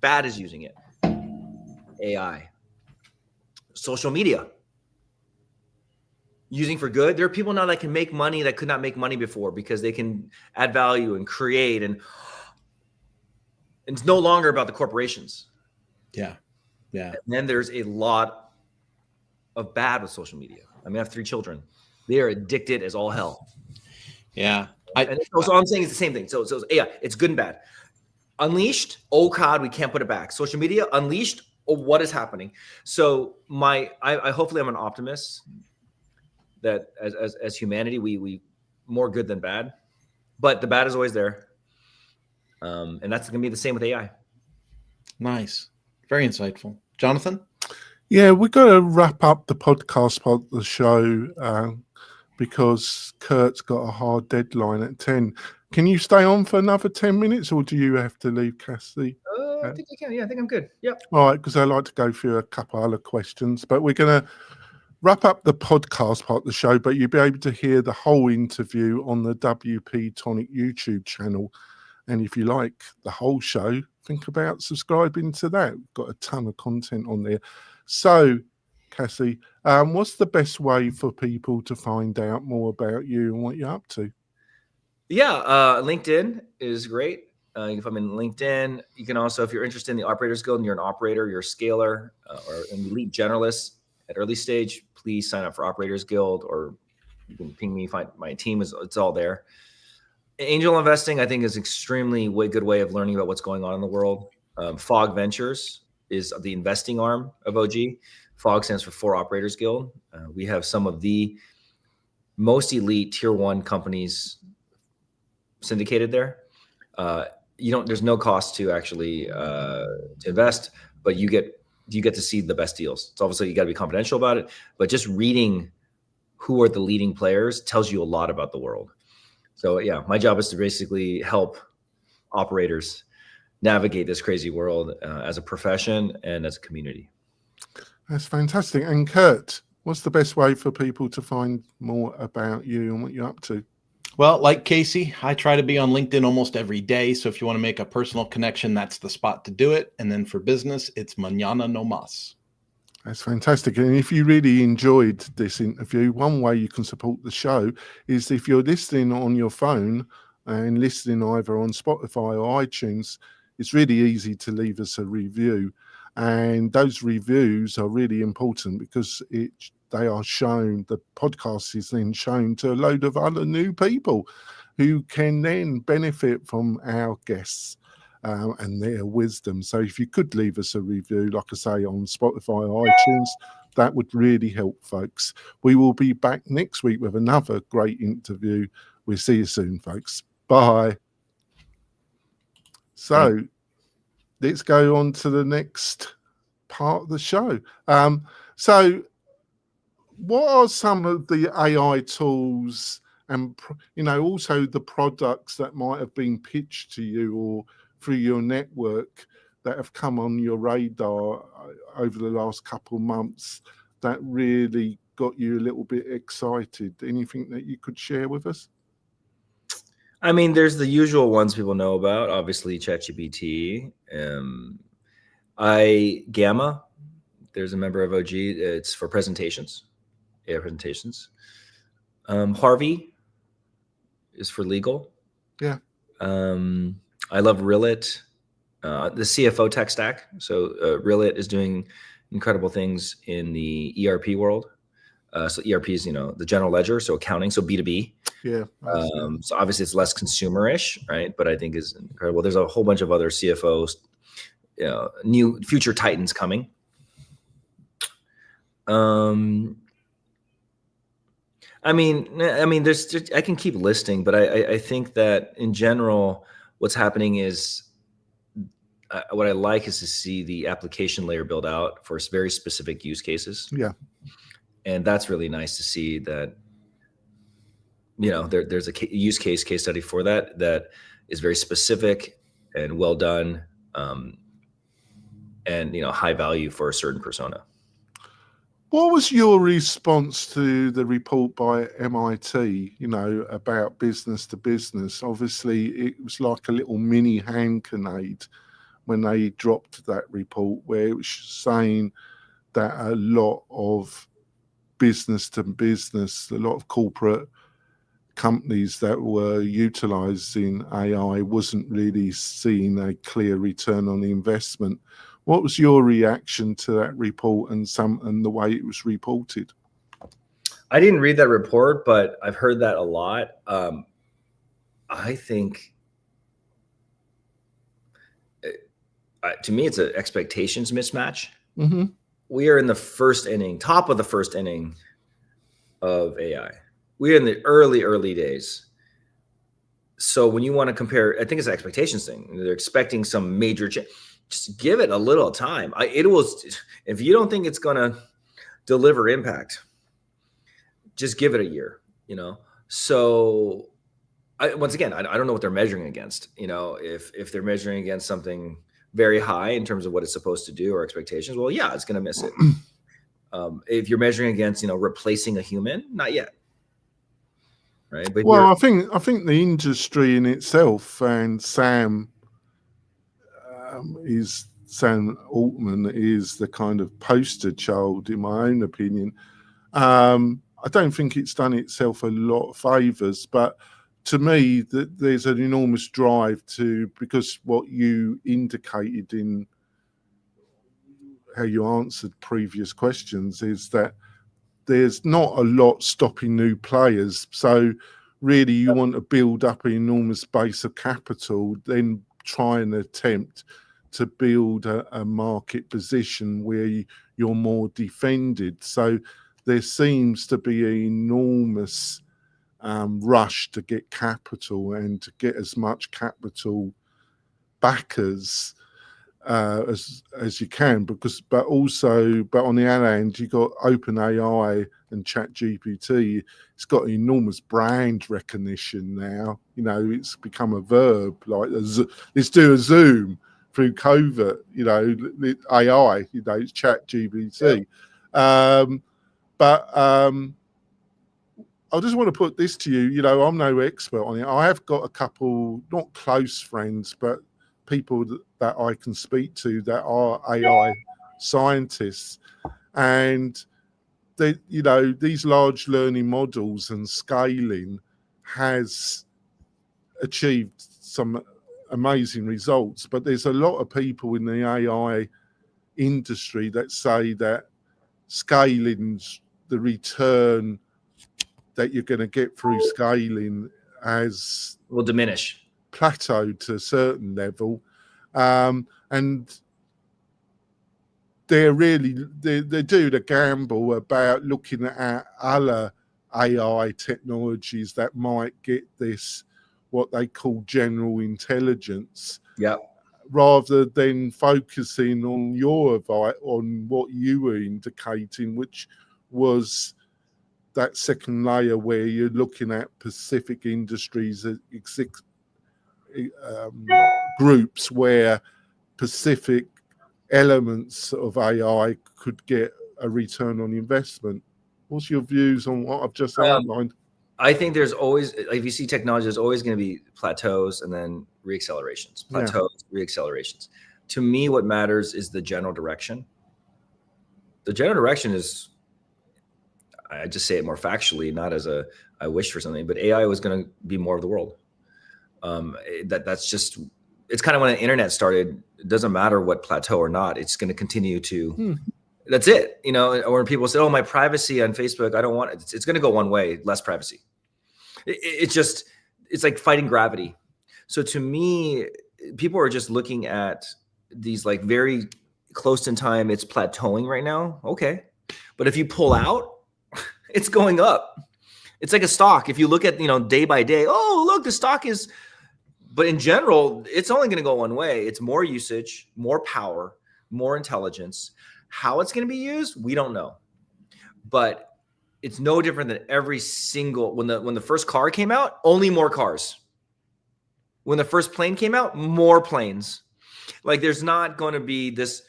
Bad is using it. AI. Social media. Using for good. There are people now that can make money that could not make money before because they can add value and create, and it's no longer about the corporations. Yeah. Yeah. And then there's a lot of bad with social media. I have 3 children. They are addicted as all hell. Yeah. So I'm saying it's the same thing. So AI, it's good and bad. Unleashed, oh God, we can't put it back. Social media, unleashed, oh, what is happening? So I hopefully I'm an optimist that as humanity, we more good than bad, but the bad is always there. And that's going to be the same with AI. Nice. Very insightful. Jonathan? Yeah, we've got to wrap up the podcast part of the show because Kurt's got a hard deadline at 10. Can you stay on for another 10 minutes, or do you have to leave, Cassie? I think I can. Yeah, I think I'm good. Yep. All right, because I like to go through a couple other questions, but we're going to wrap up the podcast part of the show, but you'll be able to hear the whole interview on the WP-Tonic YouTube channel. And if you like the whole show, think about subscribing to that. We've got a ton of content on there. So, Cassie, what's the best way for people to find out more about you and what you're up to? Yeah, LinkedIn is great. If I'm in LinkedIn, you can also, if you're interested in the Operators Guild and you're an operator, you're a scaler, or an elite generalist at early stage, please sign up for Operators Guild, or you can ping me. Find my team, it's all there. Angel investing, I think, is extremely good way of learning about what's going on in the world. FOG Ventures is the investing arm of OG. FOG stands for Operators Guild. We have some of the most elite tier 1 companies syndicated there. There's no cost to actually to invest, but you get to see the best deals. So obviously you got to be confidential about it, but just reading who are the leading players tells you a lot about the world. So yeah, my job is to basically help operators navigate this crazy world as a profession and as a community. That's fantastic. And Kurt, what's the best way for people to find more about you and what you're up to? Well, like Casey, I try to be on LinkedIn almost every day. So if you want to make a personal connection, that's the spot to do it. And then for business, it's mañana no más. That's fantastic. And if you really enjoyed this interview, one way you can support the show is if you're listening on your phone and listening either on Spotify or iTunes, it's really easy to leave us a review. And those reviews are really important because they are shown, the podcast is then shown to a load of other new people who can then benefit from our guests and their wisdom. So if you could leave us a review, like I say, on Spotify or iTunes, that would really help, folks. We will be back next week with another great interview. We'll see you soon, folks. Bye. So let's go on to the next part of the show. So what are some of the AI tools and, also the products that might have been pitched to you or through your network that have come on your radar over the last couple of months that really got you a little bit excited? Anything that you could share with us? I mean, there's the usual ones people know about, obviously ChatGPT. Gamma, there's a member of OG, it's for presentations, AI presentations. Harvey is for legal. Yeah. I love Rillet, the CFO tech stack. So Rillet is doing incredible things in the ERP world. So ERP is, the general ledger, so accounting, so B2B. Yeah. So obviously it's less consumer-ish, right? But I think is incredible. There's a whole bunch of other CFOs, new future titans coming. I mean, there's, I can keep listing, but I think that in general, what's happening is what I like is to see the application layer build out for very specific use cases. Yeah. And that's really nice to see that, there's a use case study for that is very specific and well done, and, high value for a certain persona. What was your response to the report by MIT, about business to business? Obviously, it was like a little mini hand grenade when they dropped that report, where it was saying that a lot of business to business, a lot of corporate companies that were utilizing AI wasn't really seeing a clear return on the investment. What was your reaction to that report and the way it was reported? I didn't read that report, but I've heard that a lot. I think, to me, it's an expectations mismatch. Mm-hmm. We are in the first inning, top of the first inning of AI. We're in the early days. So when you want to compare, I think it's an expectations thing. They're expecting some major change. Just give it a little time. If you don't think it's going to deliver impact, just give it a year, So once again, I don't know what they're measuring against, if they're measuring against something very high in terms of what it's supposed to do or expectations, well, yeah, it's going to miss it. If you're measuring against, replacing a human, not yet. Right. But well, I think the industry in itself, and Sam Altman is the kind of poster child, in my own opinion. I don't think it's done itself a lot of favors, but to me, there's an enormous drive because what you indicated in how you answered previous questions is that there's not a lot stopping new players. So really you want to build up an enormous base of capital, then try and attempt to build a market position where you're more defended. So there seems to be an enormous rush to get capital and to get as much capital backers as you can, but on the other hand, you got OpenAI and ChatGPT. It's got enormous brand recognition now. It's become a verb. Like let's do a Zoom through covert. AI. It's ChatGPT. Yeah. But I just want to put this to you. I'm no expert on it. I have got a couple, not close friends, but people that I can speak to that are AI scientists, and these large learning models and scaling has achieved some amazing results. But there's a lot of people in the AI industry that say that scaling's the return that you're going to get through scaling will diminish, plateaued to a certain level, and they're doing a gamble about looking at other AI technologies that might get this what they call general intelligence. Yeah. Rather than focusing on what you were indicating, which was that second layer where you're looking at specific industries, groups where specific elements of AI could get a return on investment. What's your views on what I've just outlined? I think there's always, if you see technology, there's always going to be plateaus and then reaccelerations. Reaccelerations. To me, what matters is the general direction. The general direction is, I just say it more factually, not as I wish for something, but AI was going to be more of the world. That's just, it's kind of when the internet started. It doesn't matter what plateau or not. It's going to continue to, that's it. Or when people say, oh, my privacy on Facebook, I don't want it. It's going to go one way, less privacy. It's like fighting gravity. So to me, people are just looking at these like very close in time. It's plateauing right now. Okay. But if you pull out, it's going up. It's like a stock. If you look at, day by day, oh, look, the stock is, but in general, it's only going to go one way. It's more usage, more power, more intelligence. How it's going to be used, we don't know. But it's no different than every single, when the first car came out, only more cars. When the first plane came out, more planes. Like there's not going to be this,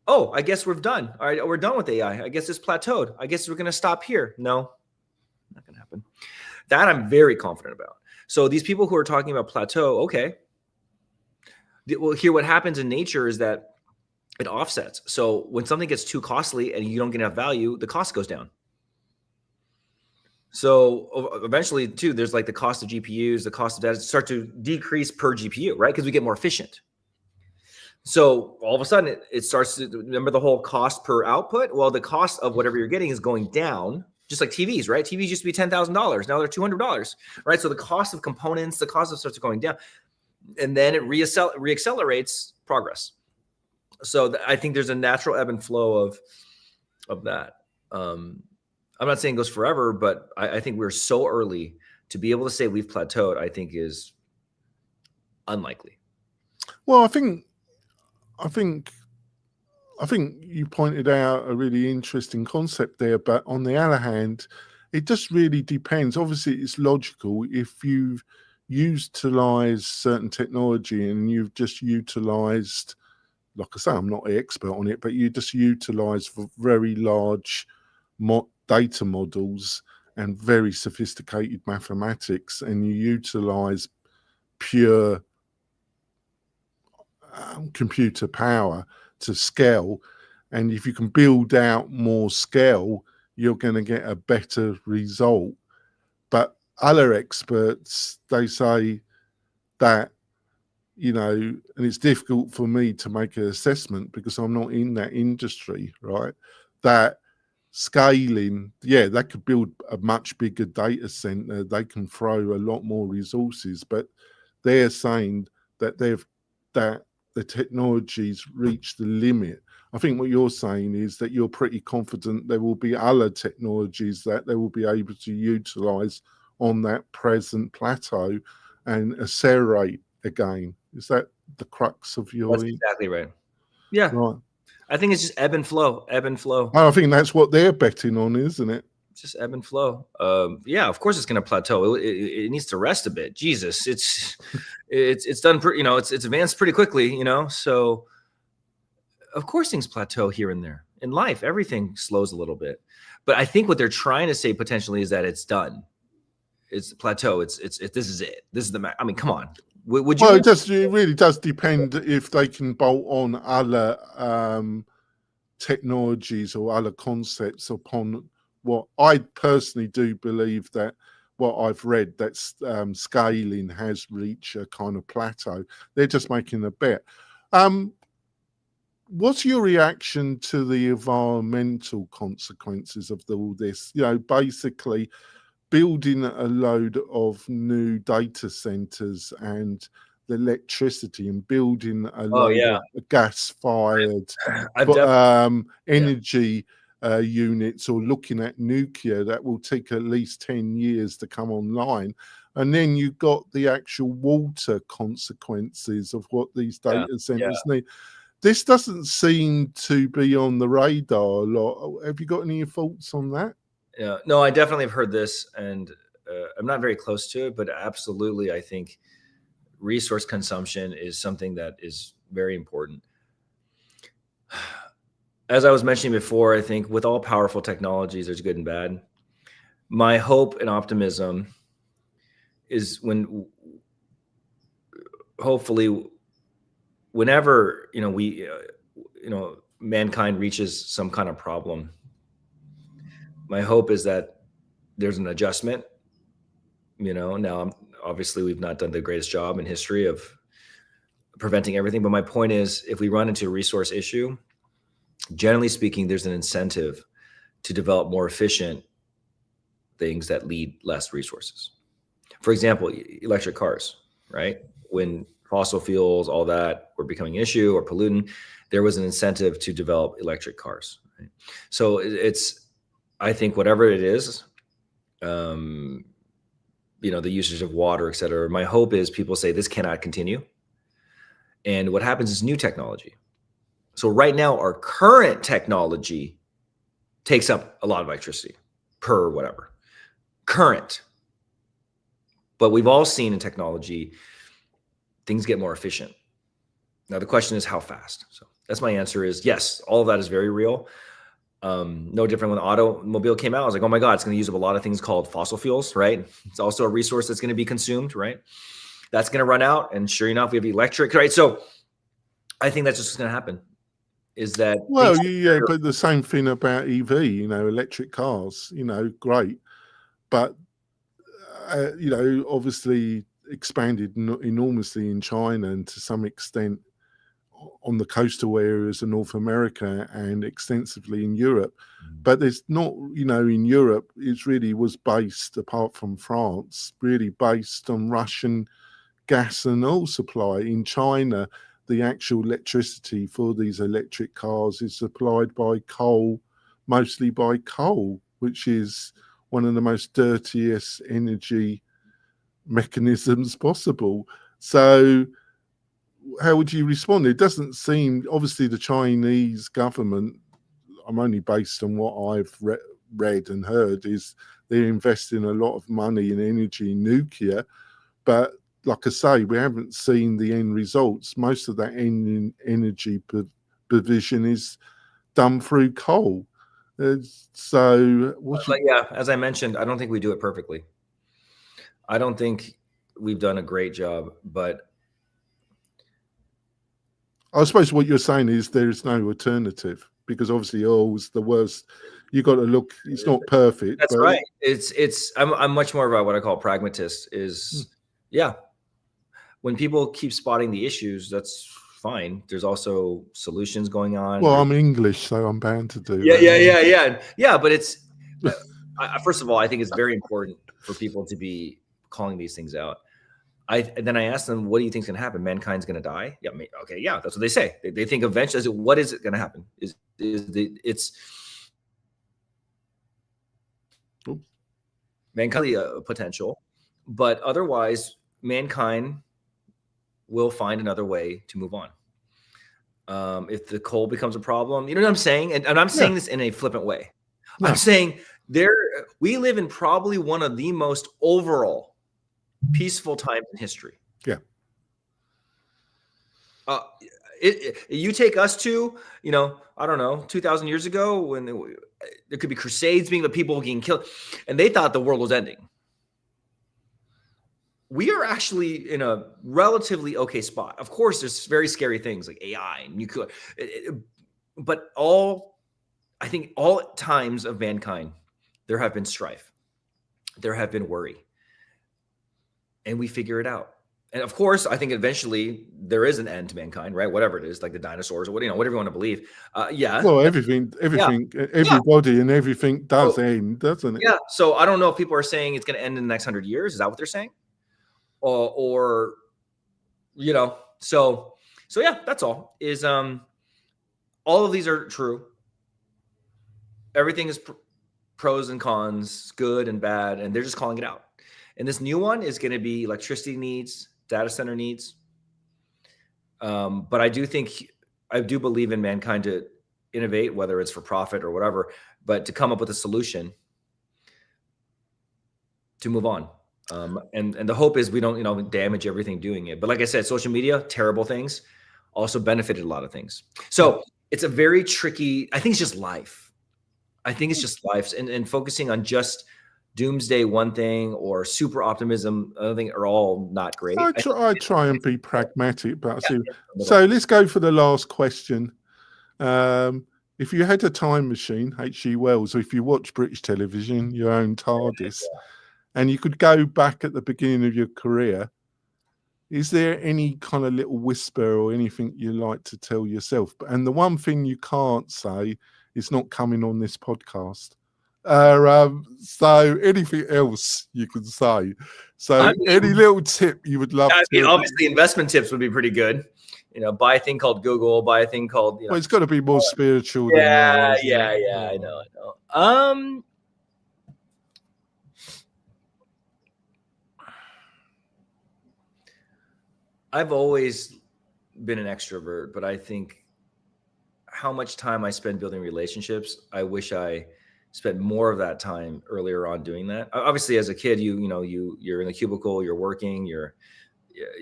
oh, I guess we're done. All right, we're done with AI. I guess it's plateaued. I guess we're going to stop here. No, not going to happen. That I'm very confident about. So these people who are talking about plateau, okay. Well, here what happens in nature is that it offsets. So when something gets too costly and you don't get enough value, the cost goes down. So eventually, too, there's like the cost of GPUs, the cost of data start to decrease per GPU, right? Because we get more efficient. So all of a sudden, it starts to, remember the whole cost per output? Well, the cost of whatever you're getting is going down, just like TVs, right? TVs used to be $10,000. Now they're $200, right? So the cost of components, the cost of starts going down. And then it reaccelerates progress. So I think there's a natural ebb and flow of that. I'm not saying it goes forever, but I think we're so early to be able to say we've plateaued, I think is unlikely. Well, I think you pointed out a really interesting concept there, but on the other hand, it just really depends. Obviously, it's logical if you've utilized certain technology and you've just utilized like I say, I'm not an expert on it, but you just utilize very large data models and very sophisticated mathematics, and you utilize pure computer power to scale. And if you can build out more scale, you're going to get a better result. But other experts, they say that, you know, and it's difficult for me to make an assessment because I'm not in that industry, right? That scaling, yeah, they could build a much bigger data center. They can throw a lot more resources, but they're saying that that the technology's reached the limit. I think what you're saying is that you're pretty confident there will be other technologies that they will be able to utilize on that present plateau and accelerate again. Is that the crux of your? That's exactly right. Yeah. Right. I think it's just ebb and flow. I think that's what they're betting on, isn't it? Just ebb and flow. Yeah, of course it's going to plateau. It needs to rest a bit. Jesus, it's done. It's advanced pretty quickly. So of course things plateau here and there in life. Everything slows a little bit, but I think what they're trying to say potentially is that it's done. It's plateau. This is it. This is the. I mean, come on. Would you? Well, it really does depend if they can bolt on other technologies or other concepts upon what I personally do believe that what I've read that scaling has reached a kind of plateau. They're just making a bet. What's your reaction to the environmental consequences of all this? Basically building a load of new data centers and the electricity and building a load of gas-fired energy units, or looking at nuclear that will take at least 10 years to come online. And then you've got the actual water consequences of what these data centers need. This doesn't seem to be on the radar a lot. Have you got any thoughts on that? Yeah, no, I definitely have heard this, and I'm not very close to it, but absolutely, I think resource consumption is something that is very important. As I was mentioning before, I think with all powerful technologies, there's good and bad. My hope and optimism is hopefully, whenever mankind reaches some kind of problem, my hope is that there's an adjustment. Now obviously we've not done the greatest job in history of preventing everything, but my point is, if we run into a resource issue, generally speaking, there's an incentive to develop more efficient things that need less resources. For example, electric cars, right? When fossil fuels, all that were becoming an issue, or pollutant, there was an incentive to develop electric cars. Right? So I think whatever it is, the usage of water, et cetera, my hope is people say this cannot continue. And what happens is new technology. So right now, our current technology takes up a lot of electricity per whatever. Current. But we've all seen in technology, things get more efficient. Now, the question is how fast? So that's my answer is yes, all of that is very real. No different when the automobile came out. I was like, oh my God, it's going to use up a lot of things called fossil fuels, right? It's also a resource that's going to be consumed, right? That's going to run out. And sure enough, we have electric, right? So I think that's just going to happen. Is that but the same thing about EV, electric cars, great. But, obviously expanded enormously in China and to some extent on the coastal areas of North America and extensively in Europe. But there's not, in Europe, it really was based, apart from France, really based on Russian gas and oil supply. In China, the actual electricity for these electric cars is supplied by coal, mostly by coal, which is one of the most dirtiest energy mechanisms possible. So how would you respond? It doesn't seem, obviously the Chinese government, I'm only based on what I've read and heard, is they're investing a lot of money in energy nuclear, but like I say, we haven't seen the end results. Most of that energy provision is done through coal. So yeah, as I mentioned, I don't think we do it perfectly. I don't think we've done a great job, but I suppose what you're saying is there is no alternative, because obviously oil's the worst. You got to look, it's not perfect. That's right. I'm much more about what I call pragmatist is, yeah. When people keep spotting the issues, that's fine. There's also solutions going on. Well, I'm English, so I'm bound to do that. Yeah. But it's, first of all, I think it's very important for people to be calling these things out. Then I asked them, what do you think is going to happen? Mankind's going to die? Yeah. Okay. Yeah. That's what they say. They think eventually, what is it going to happen? It's mankind potential, but otherwise mankind will find another way to move on. If the coal becomes a problem, you know what I'm saying? And I'm saying this in a flippant way. No. I'm saying we live in probably one of the most overall peaceful times in history. Yeah. You take us to, I don't know, 2,000 years ago when there could be crusades being the people getting killed, and they thought the world was ending. We are actually in a relatively okay spot. Of course, there's very scary things like AI and nuclear, but I think all times of mankind, there have been strife, there have been worry, and we figure it out. And of course, I think eventually there is an end to mankind, right? Whatever it is, like the dinosaurs or whatever you want to believe. Yeah. Well, everybody and everything does end, doesn't it? Yeah. So I don't know if people are saying it's going to end in the next 100 years. Is that what they're saying? Or so yeah, that's all. Is all of these are true. Everything is pros and cons, good and bad, and they're just calling it out. And this new one is going to be electricity needs, data center needs. But I do believe in mankind to innovate, whether it's for profit or whatever, but to come up with a solution to move on. And the hope is we don't, damage everything doing it. But like I said, social media, terrible things, also benefited a lot of things. So it's a very tricky, I think it's just life. And focusing on just doomsday one thing or super optimism, I think are all not great. I try and be pragmatic, but so let's go for the last question. If you had a time machine, H.G. Wells, or if you watch British television, your own TARDIS, and you could go back at the beginning of your career, is there any kind of little whisper or anything you like to tell yourself? And the one thing you can't say is not coming on this podcast. So anything else you can say? So any little tip you would love to? Obviously, investment tips would be pretty good. Buy a thing called Google, buy a thing called. Well, it's got to be more spiritual. Yeah, I know. I've always been an extrovert, but I think how much time I spend building relationships, I wish I spent more of that time earlier on doing that. Obviously, as a kid, you're in a cubicle, you're working, you're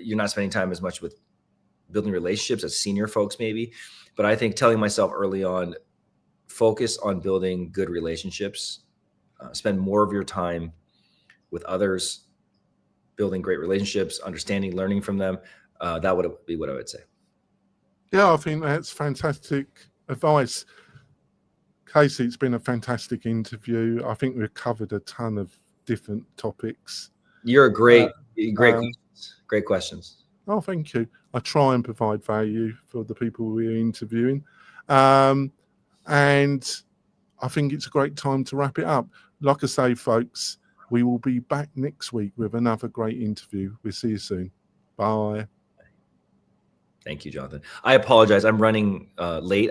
not spending time as much with building relationships as senior folks maybe. But I think telling myself early on, focus on building good relationships, spend more of your time with others, building great relationships, understanding, learning from them. That would be what I would say. Yeah, I think that's fantastic advice. Casey, it's been a fantastic interview. I think we've covered a ton of different topics. You're great questions. Great questions. Oh, thank you. I try and provide value for the people we're interviewing. And I think it's a great time to wrap it up. Like I say, folks, we will be back next week with another great interview. We'll see you soon. Bye. Thank you, Jonathan. I apologize. I'm running late.